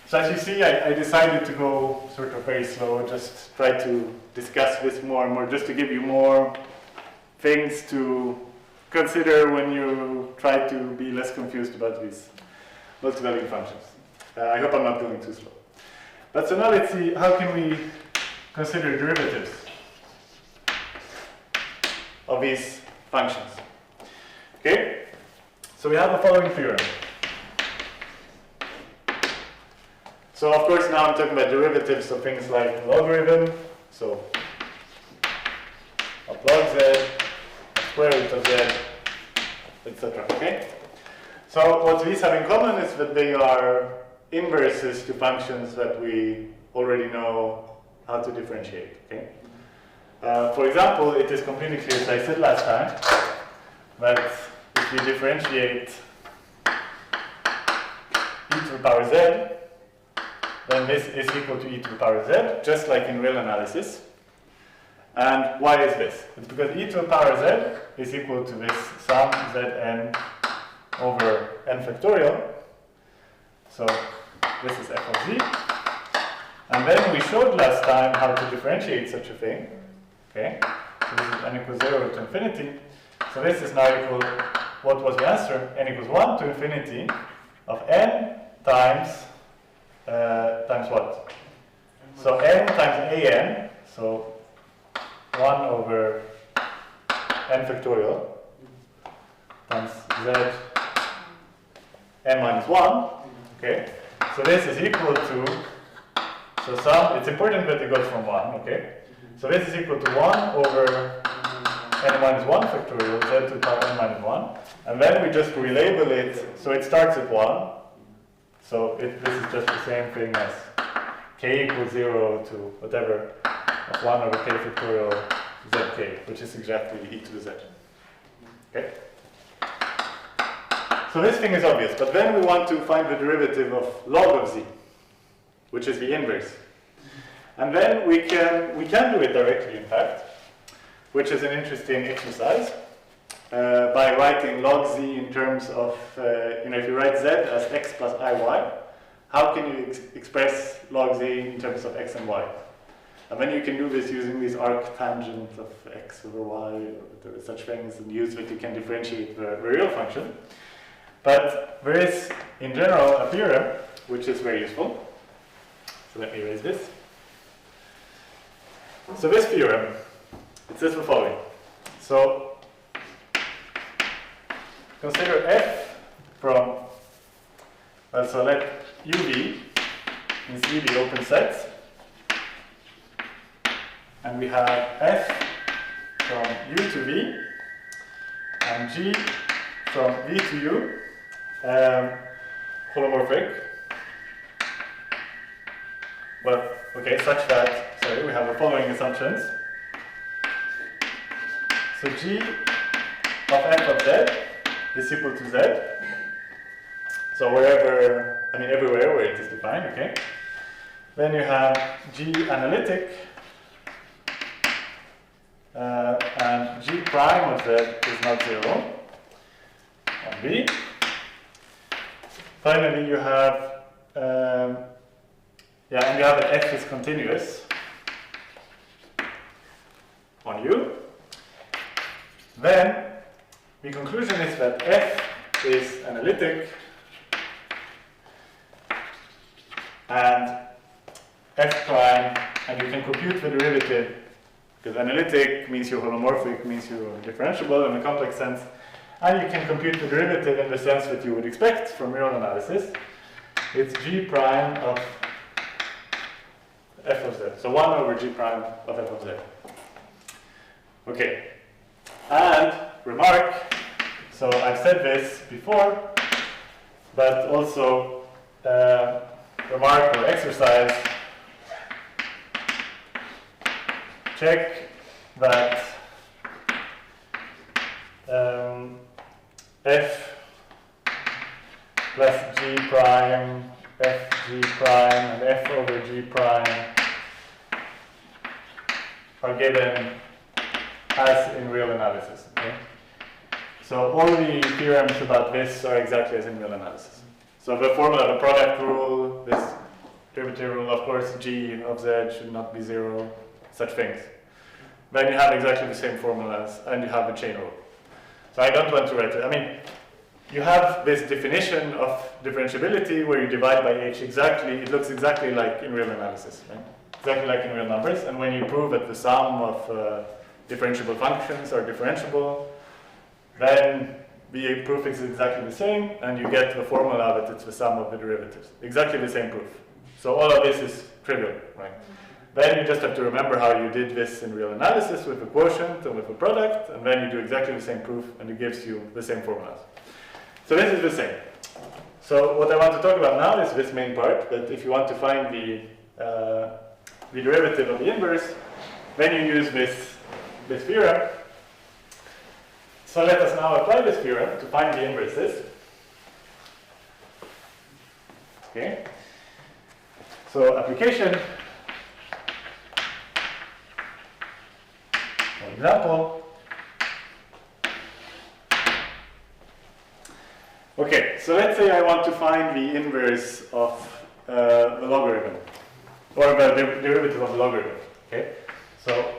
So as you see, I decided to go sort of very slow, just try to discuss this more and more, just to give you more things to consider when you try to be less confused about these multivaluing functions. I hope I'm not going too slow. But so now let's see, how can we consider derivatives of these functions? Okay, so we have the following theorem. So of course now I'm talking about derivatives of things like logarithm, so of log z, square root of z, etc. Okay? So what these have in common is that they are inverses to functions that we already know how to differentiate. Okay? For example, it is completely clear, as I said last time, that if you differentiate e to the power z, then this is equal to e to the power z, just like in real analysis. And why is this? It's because e to the power z is equal to this sum zn over n factorial. So this is f of z. And then we showed last time how to differentiate such a thing. Okay, so this is n equals 0 to infinity. So this is now equal, what was the answer? N equals 1 to infinity of n times what? So n times an, so 1 over n factorial times z n minus 1. Okay, so this is equal to, so sum, it's important that it goes from 1, okay? So this is equal to 1 over n minus 1 factorial z to the power n minus 1. And then we just relabel it, so it starts at 1. So this is just the same thing as k equals 0 to whatever of 1 over k factorial zk, which is exactly e to the z. Okay? So this thing is obvious, but then we want to find the derivative of log of z, which is the inverse. And then we can do it directly, in fact, which is an interesting exercise, by writing log z in terms of, if you write z as x plus iy, how can you express log z in terms of x and y? And then you can do this using these arc tangent of x over y, or such things, and use that you can differentiate the real function. But there is, in general, a theorem which is very useful. So let me erase this. So this theorem, it says the following. So consider f from, well, so let u be in C be open sets, and we have f from u to v and g from v to u holomorphic. Well, okay, such that, sorry, we have the following assumptions. So g of f of z is equal to z. So wherever, everywhere where it is defined, okay. Then you have g analytic, and g prime of z is not 0 on v. Finally, you have, and you have that f is continuous on u. Then the conclusion is that f is analytic and f prime, and you can compute the derivative, because analytic means you're holomorphic, means you're differentiable in a complex sense, and you can compute the derivative in the sense that you would expect from real analysis. It's g prime of f of z, so 1 over g prime of f of z. Okay, and remark, so I've said this before, but also remark or exercise, check that f plus g prime, f g prime, and f over g prime are given as in real analysis. Okay? So all the theorems about this are exactly as in real analysis. So the formula, the product rule, this derivative rule, of course, g of z should not be 0, such things. Then you have exactly the same formulas, and you have a chain rule. So I don't want to write it. You have this definition of differentiability where you divide by h exactly, it looks exactly like in real analysis, right? Exactly like in real numbers. And when you prove that the sum of differentiable functions are differentiable, then the proof is exactly the same, and you get the formula that it's the sum of the derivatives. Exactly the same proof. So all of this is trivial, right? Then you just have to remember how you did this in real analysis with the quotient and with the product, and then you do exactly the same proof, and it gives you the same formulas. So this is the same. So what I want to talk about now is this main part, that if you want to find the derivative of the inverse, then you use this theorem. So let us now apply this theorem to find the inverses. Okay. So application. For example. Okay, so let's say I want to find the inverse of the logarithm. or the derivative of logarithm. Okay, so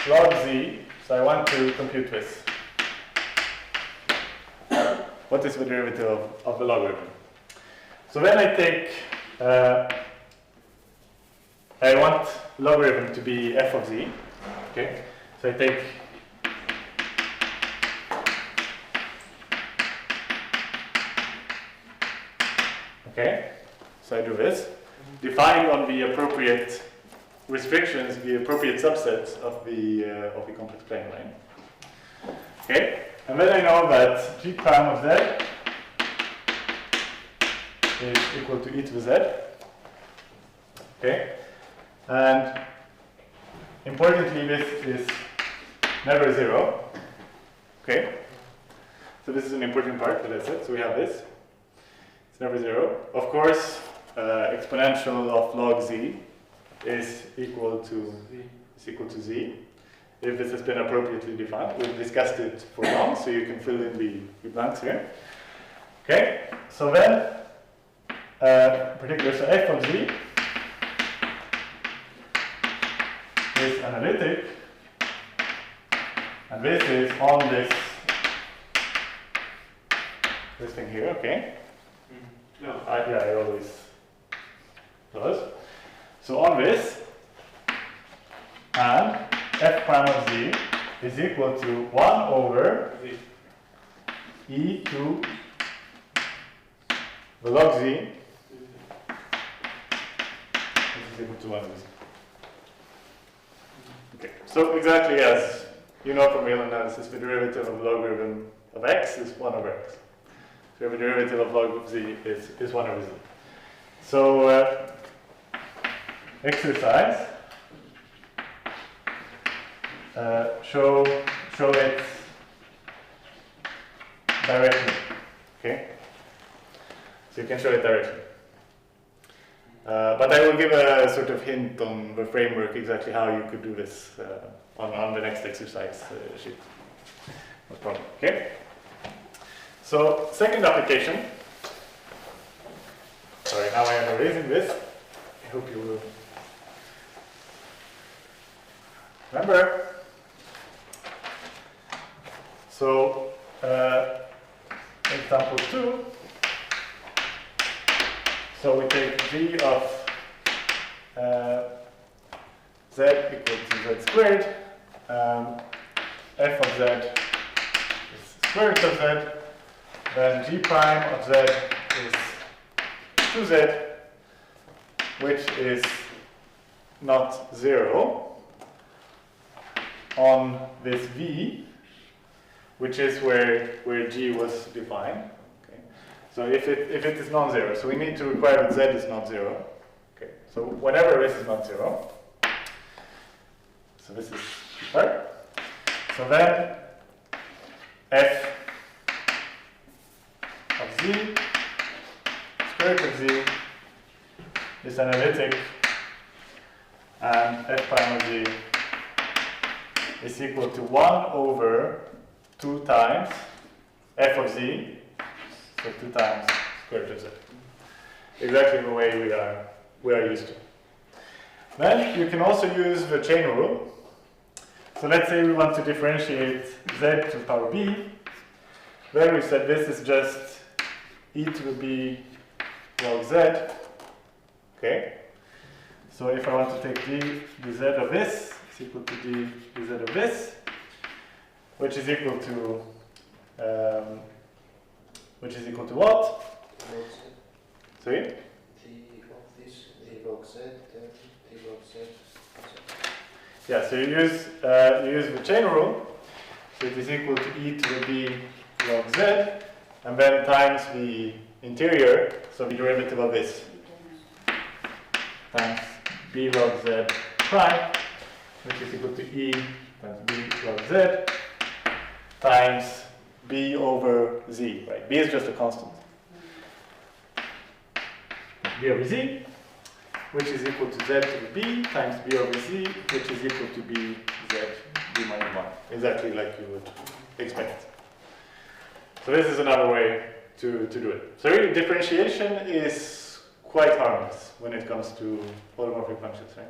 log z. So I want to compute this. What is the derivative of the logarithm? So when I take, I want logarithm to be f of z. Okay, so I take okay, so I do this. Define on the appropriate restrictions the appropriate subsets of the complex plane line. Okay, and then I know that g prime of z is equal to e to the z. Okay, and importantly, this is never 0. Okay, so this is an important part, but that's it. So we have this. It's never 0. Of course, exponential of log z is equal to z. If this has been appropriately defined, we've discussed it for long, so you can fill in the blanks here. Okay, so then, particular, so f of z is analytic, and this is on this thing here. Okay. No. Yeah, I always does. So on this, and f prime of z is equal to 1 over e to the log z, which is equal to 1 over z. Okay, so exactly as you know from real analysis, the derivative of logarithm of x is 1 over x. So the derivative of log of z is 1 over z. So exercise, show it directly. Okay, so you can show it directly. But I will give a sort of hint on the framework, exactly how you could do this on the next exercise sheet. No problem. Okay. So second application. Sorry, now I am erasing this. I hope you will remember. So example 2. So we take g of z equal to z squared. F of z is square root of z. Then g prime of z is 2z, which is not 0, on this v, which is where g was defined. Okay. So if it is non-zero, so we need to require that z is not 0. Okay. So whenever this is not 0, so this is right. So then f of z, square root of z, is analytic, and f prime of z is equal to 1 over 2 times f of z, so 2 times square root of z. Exactly the way we are used to. Then you can also use the chain rule. So let's say we want to differentiate z to the power b. There we said this is just e to the b log z. Okay. So if I want to take dz of this, it's equal to dz of this, which is equal to what? Sorry? D of this, D log z, then D log z. Yeah, so you use the chain rule, so it is equal to e to the b log z, and then times the interior, so the derivative of this, times b log z prime, which is equal to e times b log z, times b over z, right? B is just a constant. B over z, which is equal to z to the b times b over z, which is equal to b z b minus 1, exactly like you would expect. So this is another way to do it. So really differentiation is quite harmless when it comes to holomorphic functions, right?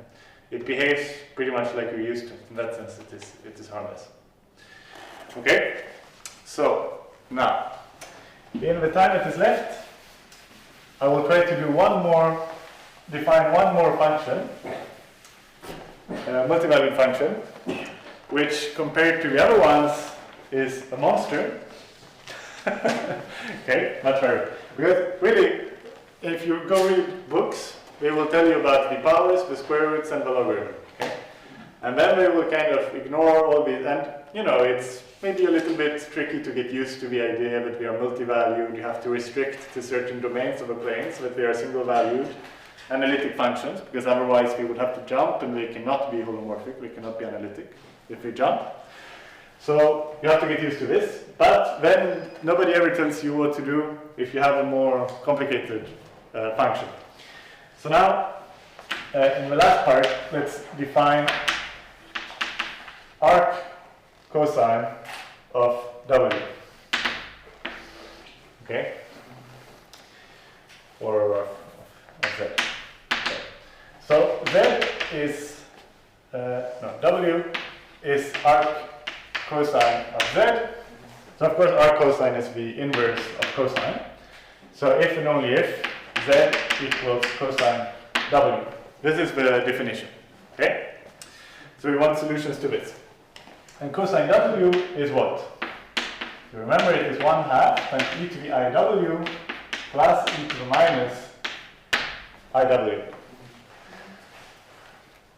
It behaves pretty much like you're used to. In that sense, it is harmless. Okay? So, now, in the time that is left, I will try to do define one more function, a multivalued function, which compared to the other ones is a monster. Okay, much better. Because really, if you go read books, they will tell you about the powers, the square roots, and the logarithm. Okay? And then they will kind of ignore all these, and it's maybe a little bit tricky to get used to the idea that we are multi-valued. You have to restrict to certain domains of a plane so that they are single-valued analytic functions, because otherwise we would have to jump, and they cannot be holomorphic, they cannot be analytic if we jump. So you have to get used to this, but then nobody ever tells you what to do if you have a more complicated function. So now, in the last part, let's define arc cosine of W. Okay? Or of Z. Okay. So Z is, W is arc cosine of Z. So of course arc cosine is the inverse of cosine. So if and only if Z equals cosine W. This is the definition. Okay? So we want solutions to this. And cosine W is what? So remember, it is 1/2 times e to the iw plus e to the minus iw.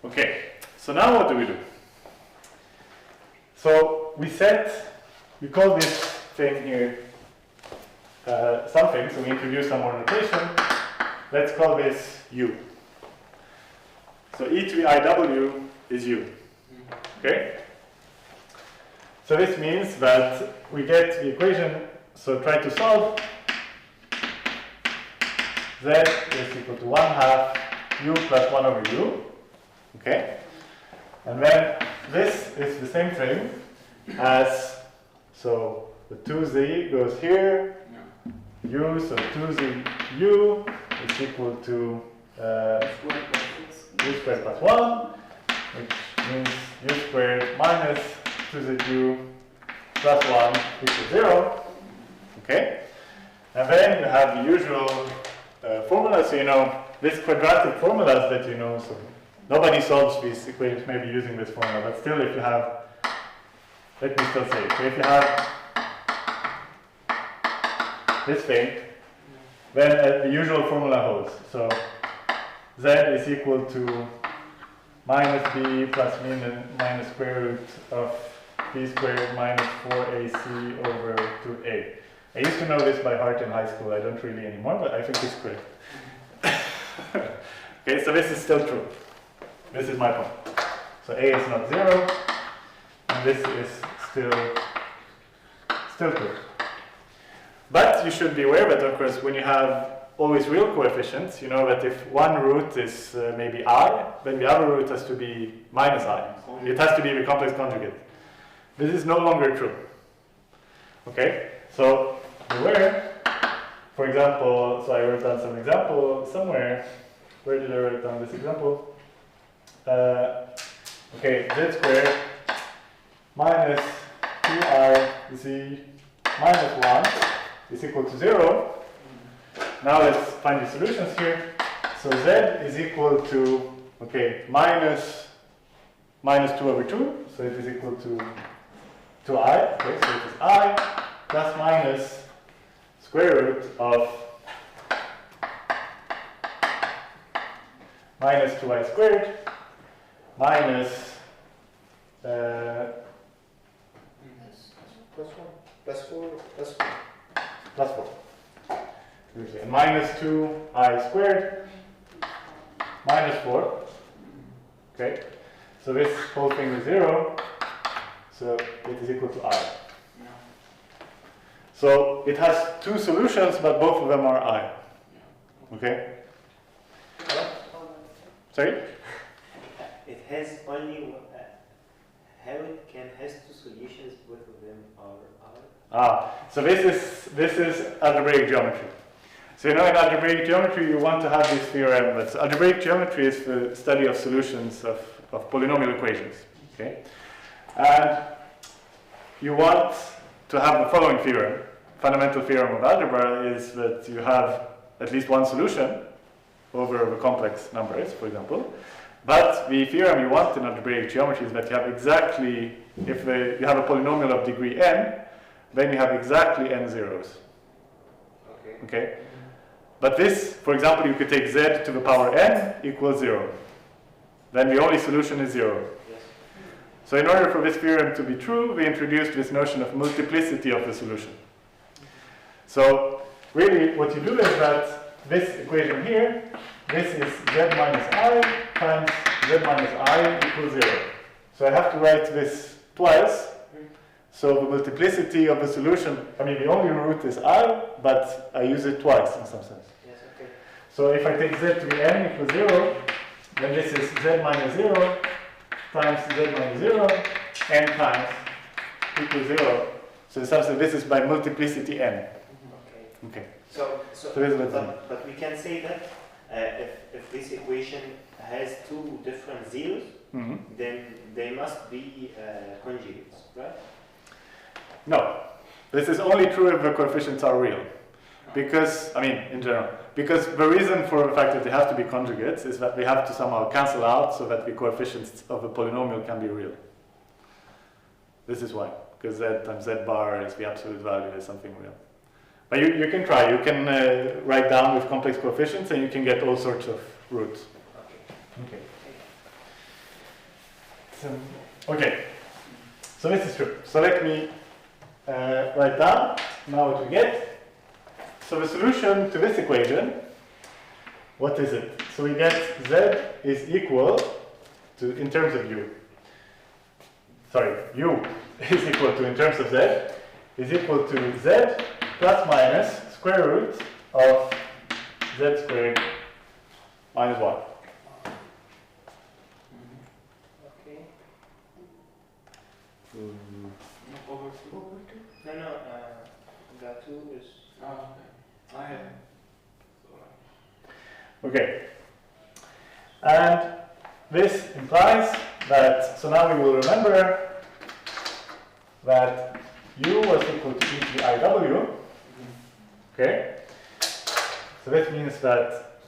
Okay, so now what do we do? So we call this thing here something, so we introduce some more notation. Let's call this u. So e to the iw is u. Okay? So this means that we get the equation, so try to solve. Z is equal to 1/2 u plus 1 over u. Okay? And then this is the same thing as, so the 2z goes here, u, so 2z u is equal to u squared plus 1, which means u squared minus 2zu plus 1 equals 0. Okay? And then you have the usual formula, so these quadratic formulas that so nobody solves these equations maybe using this formula, but still if you have, let me still say it. So if you have this thing, then the usual formula holds. So Z is equal to minus b plus minus square root of b squared minus 4ac over 2a. I used to know this by heart in high school. I don't really anymore, but I think it's correct. Okay, so this is still true. This is my point. So a is not 0, and this is still true. But you should be aware that, of course, when you have always real coefficients, you know that if one root is maybe I, then the other root has to be minus I. It has to be the complex conjugate. This is no longer true. Okay? So beware. For example, so I wrote down some example somewhere. Where did I write down this example? Okay, z squared minus 2iz minus 1 is equal to 0. Now let's find the solutions here. So z is equal to, okay, minus 2 over 2, so it is equal to I. Okay, so it is I plus minus square root of minus 2i squared minus Plus 1, plus 4, plus 4. plus 4. And minus 2i squared minus 4. Okay, so this whole thing is 0, so it is equal to I. So it has two solutions, but both of them are I. Okay? Sorry? It has only one, how it can has two solutions, both of them are I. So this is algebraic geometry. So in algebraic geometry, you want to have this theorem. That's algebraic geometry is the study of solutions of polynomial equations. Okay, and you want to have the following theorem. Fundamental theorem of algebra is that you have at least one solution over the complex numbers, for example. But the theorem you want in algebraic geometry is that you have exactly, if you have a polynomial of degree n, then you have exactly n zeros. Okay? But this, for example, you could take z to the power n equals 0. Then the only solution is 0. Yes. So in order for this theorem to be true, we introduced this notion of multiplicity of the solution. So really what you do is that this equation here, this is z minus I times z minus I equals 0. So I have to write this twice. So the multiplicity of the solution, I mean the only root is I, but I use it twice in some sense. Yes, okay. So if I take z to be n equals 0, then this is z minus 0 times z minus 0 n times equals 0. So in some sense this is by multiplicity n. Okay. Okay. So this is what's but we can say that if this equation has two different zeros, Mhm. then they must be conjugates, right? No, this is only true if the coefficients are real. Because, I mean, in general, because the reason for the fact that they have to be conjugates is that they have to somehow cancel out so that the coefficients of the polynomial can be real. This is why, because z times z bar is the absolute value, is something real. But you can try, you can write down with complex coefficients and you can get all sorts of roots. Okay. Okay, so this is true. So let me write down now what we get. So the solution to this equation, what is it? So we get z is equal to, in terms of u. Sorry, u is equal to, in terms of z, is equal to z plus minus square root of z squared minus 1. Okay. Over 2? No, that 2 is. Oh, okay. I have. Okay. And this implies that, so now we will remember that u was equal to e to the iw. Okay. So this means that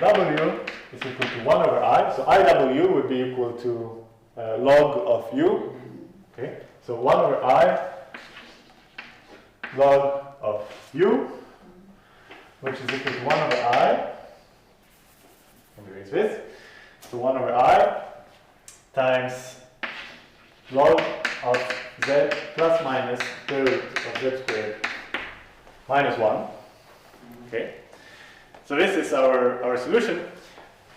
w is equal to 1 over I. So iw would be equal to log of u. Okay. So 1 over I log of u, which is equal to 1 over I. Let me erase this. So 1 over I times log of z plus minus square root of z squared minus 1. Okay. So this is our solution.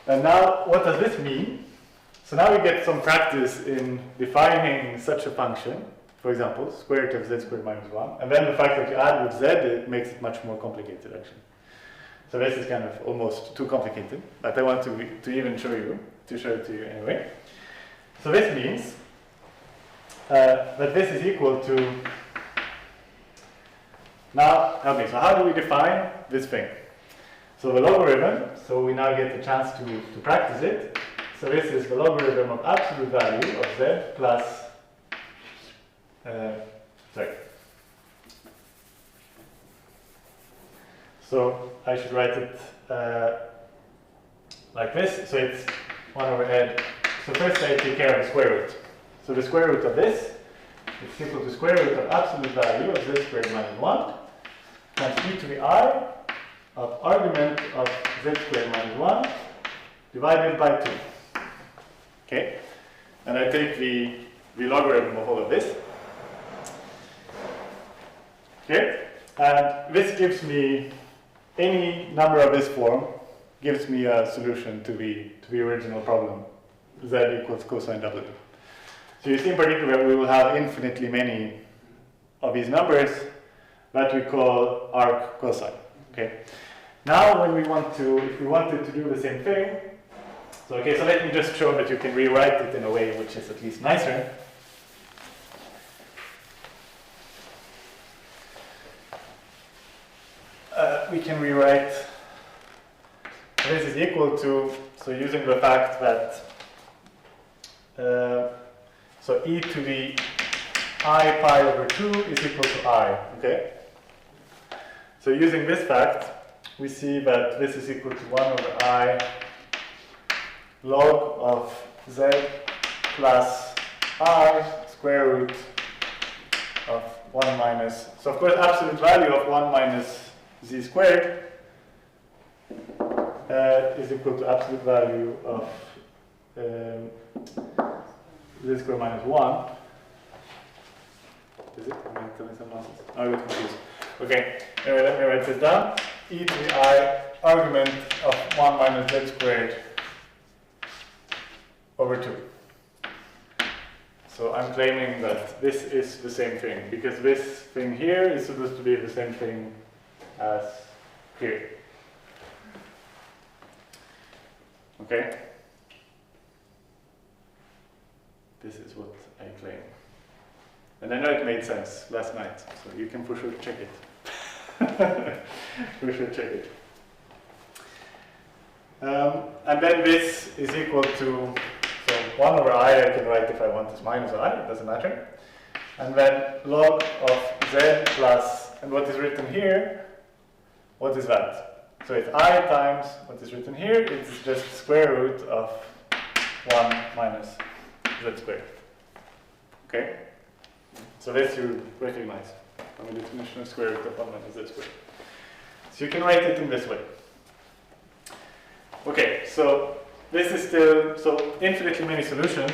And now what does this mean? So now we get some practice in defining such a function. For example, square root of z squared minus 1. And then the fact that you add with z, it makes it much more complicated actually. So this is kind of almost too complicated, but I want to even show it to you anyway. So this means that this is equal to, now, okay, so how do we define this thing? So the logarithm, so we now get the chance to practice it. So this is the logarithm of absolute value of z plus So I should write it like this. So it's 1 over n. So first I take care of the square root. So the square root of this is equal to square root of absolute value of z squared minus 1 times e to the I of argument of z squared minus 1 divided by 2. Okay? And I take the logarithm of all of this. Okay? And this gives me any number of this form, gives me a solution to the original problem, z equals cosine w. So you see in particular we will have infinitely many of these numbers that we call arc cosine. Okay. Now when we want to, if we wanted to do the same thing, so okay, so let me just show that you can rewrite it in a way which is at least nicer. we can rewrite this is equal to, so using the fact that, so e to the I pi over 2 is equal to I, okay? So using this fact, we see that this is equal to 1 over I log of z plus I square root of 1 minus, so of course absolute value of 1 minus z squared is equal to absolute value of z squared minus 1. Is it? Am I telling some nonsense? Oh, I got confused. Okay, anyway, let me write this down. E to the I argument of 1 minus z squared over 2. So I'm claiming that this is the same thing, because this thing here is supposed to be the same thing as here. Okay? This is what I claim. And I know it made sense last night, so you can for sure check it. For sure check it. And then this is equal to, so 1 over I can write if I want as minus I, it doesn't matter. And then log of z plus, and what is written here, what is that? So it's I times what is written here, it's just square root of 1 minus z squared. Okay? So this you recognize from the definition of square root of 1 minus z squared. So you can write it in this way. Okay, so this is still, so infinitely many solutions.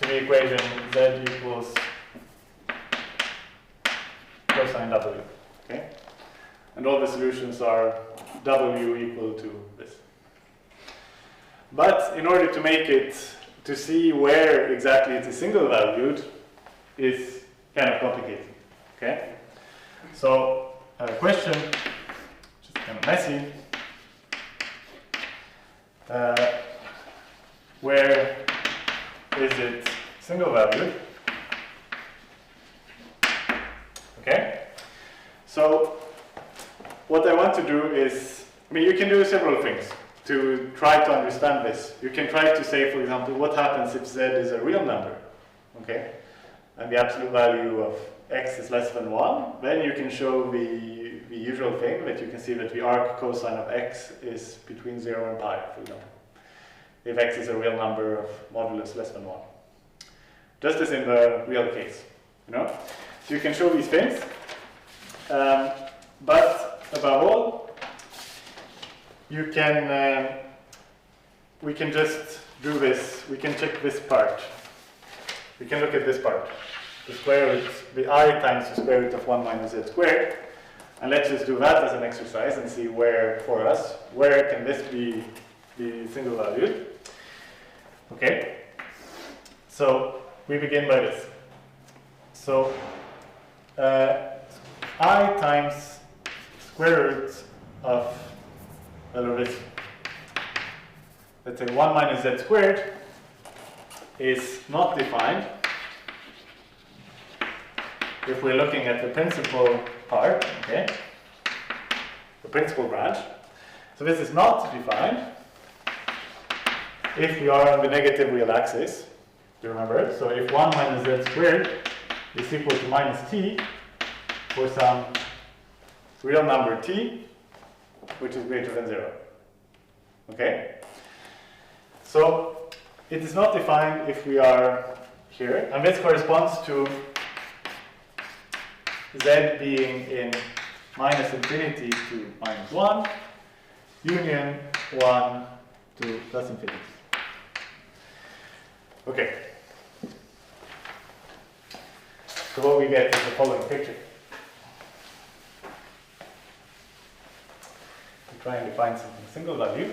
To the equation z equals cosine w. Okay? And all the solutions are w equal to this. But in order to make it, to see where exactly it is single valued, is kind of complicated. Okay? So, a question, which is kind of messy, where is it single valued? Okay? So, what I want to do is, I mean, you can do several things to try to understand this. You can try to say, for example, what happens if z is a real number, okay? And the absolute value of x is less than 1, then you can show the usual thing that you can see that the arc cosine of x is between 0 and pi, for example. If x is a real number of modulus less than 1. Just as in the real case, you know? So you can show these things, but above all, you can, we can just do this, we can check this part. We can look at this part. The square root, the I times the square root of 1 minus z squared. And let's just do that as an exercise and see where, for us, where can this be single valued. Okay. So we begin by this. So I times square root of, this, let's say 1 minus z squared is not defined if we're looking at the principal part, okay, the principal branch. So this is not defined if we are on the negative real axis. Do you remember it? So if 1 minus z squared is equal to minus t for some real number t, which is greater than 0. Okay? So it is not defined if we are here, and this corresponds to z being in minus infinity to minus 1, union 1 to plus infinity. Okay. So what we get is the following picture. We try and define something single value.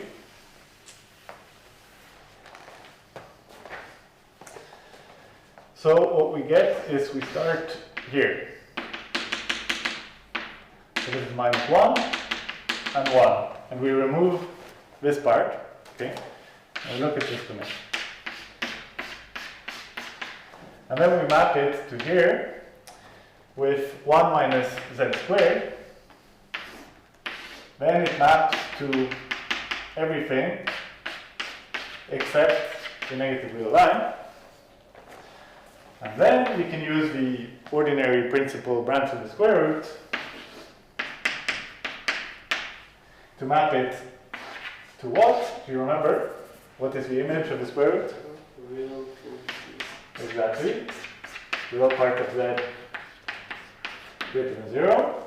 So what we get is we start here. So this is minus 1 and 1. And we remove this part. Okay? And look at this dimension. And then we map it to here with 1 minus z squared. Then it maps to everything except the negative real line. And then we can use the ordinary principal branch of the square root to map it to what? Do you remember? What is the image of the square root? Real Exactly. Real part of z greater than 0.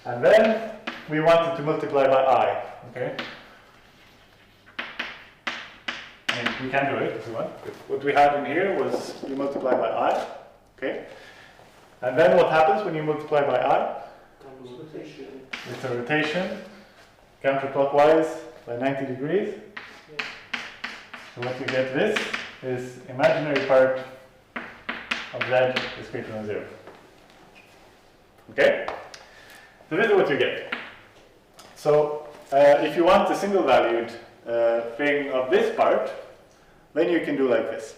And then we wanted to multiply by I. Okay? I mean, we can do it if we want. What we had in here was you multiply by I. Okay? And then what happens when you multiply by I? Rotation. It's a rotation counterclockwise by 90 degrees. So what you get this is imaginary part of z is greater than 0. Okay? So this is what you get. So if you want a single valued thing of this part, then you can do like this.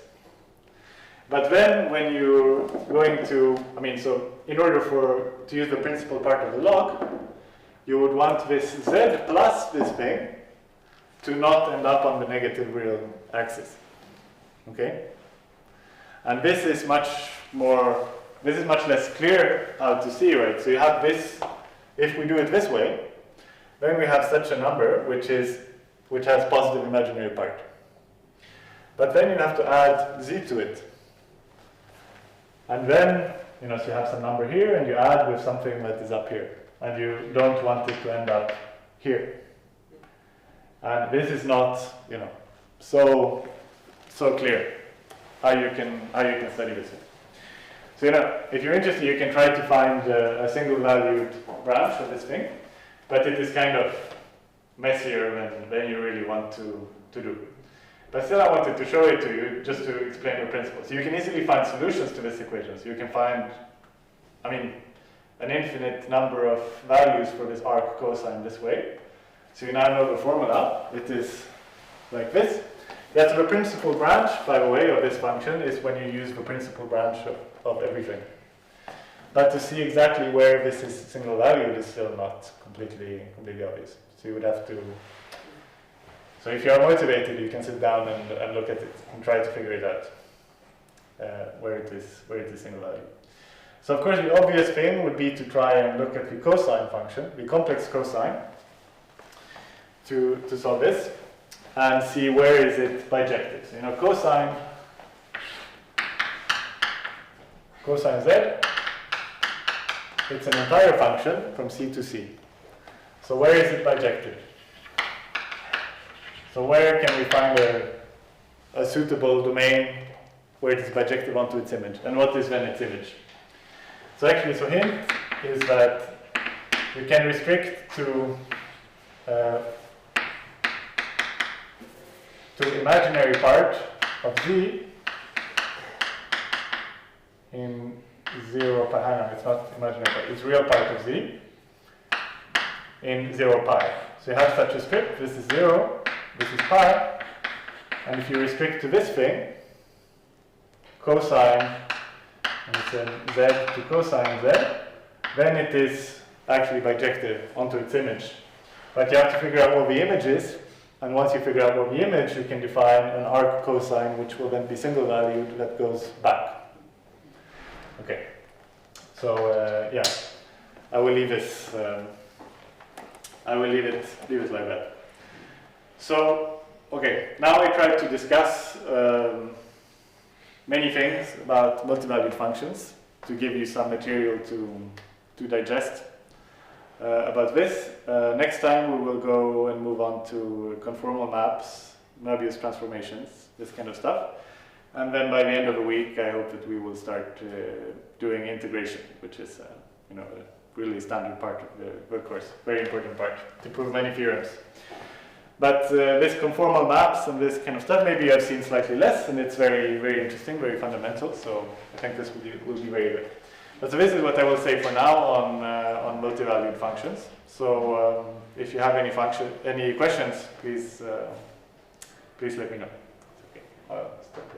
But then when you're going to, so in order to use the principal part of the log, you would want this z plus this thing to not end up on the negative real axis. Okay? And this is much less clear how to see, right? So you have this, if we do it this way, then we have such a number which has positive imaginary part. But then you have to add z to it. And then, so you have some number here and you add with something that is up here. And you don't want it to end up here. And this is not, so clear how you can study this. So, if you're interested, you can try to find a single valued branch of this thing, but it is kind of messier than you really want to do. But still, I wanted to show it to you just to explain the principle. So you can easily find solutions to this equation. So you can find, an infinite number of values for this arc cosine this way. So you now know the formula. It is like this. Yeah, so the principal branch, by the way, of this function is when you use the principal branch of everything. But to see exactly where this is single valued is still not completely obvious. So you would have to. So if you are motivated, you can sit down and look at it and try to figure it out where it is single valued. So of course the obvious thing would be to try and look at the cosine function, the complex cosine, to solve this and see where is it bijective. So cosine z, it's an entire function from c to c. So where is it bijective? So where can we find a suitable domain where it is bijective onto its image? And what is then its image? So actually, hint is that we can restrict to imaginary part of z in 0 pi. Hang on, it's not imaginary part, it's real part of z in 0 pi. So you have such a strip, this is 0, this is pi, and if you restrict to this thing, cosine, and it's z to cosine z, then it is actually bijective onto its image. But you have to figure out what the image is, and once you figure out what the image, you can define an arc cosine which will then be single valued that goes back. Okay, so yeah, I will leave this. I will leave it like that. So, okay, now I tried to discuss many things about multivalued functions to give you some material to digest about this. Next time we will go and move on to conformal maps, Möbius transformations, this kind of stuff. And then by the end of the week, I hope that we will start doing integration, which is a really standard part of the course, very important part to prove many theorems. But this conformal maps and this kind of stuff, maybe you have seen slightly less, and it's very, very interesting, very fundamental. So I think this will be very good. But so this is what I will say for now on multivalued functions. So if you have any questions, please let me know. Okay.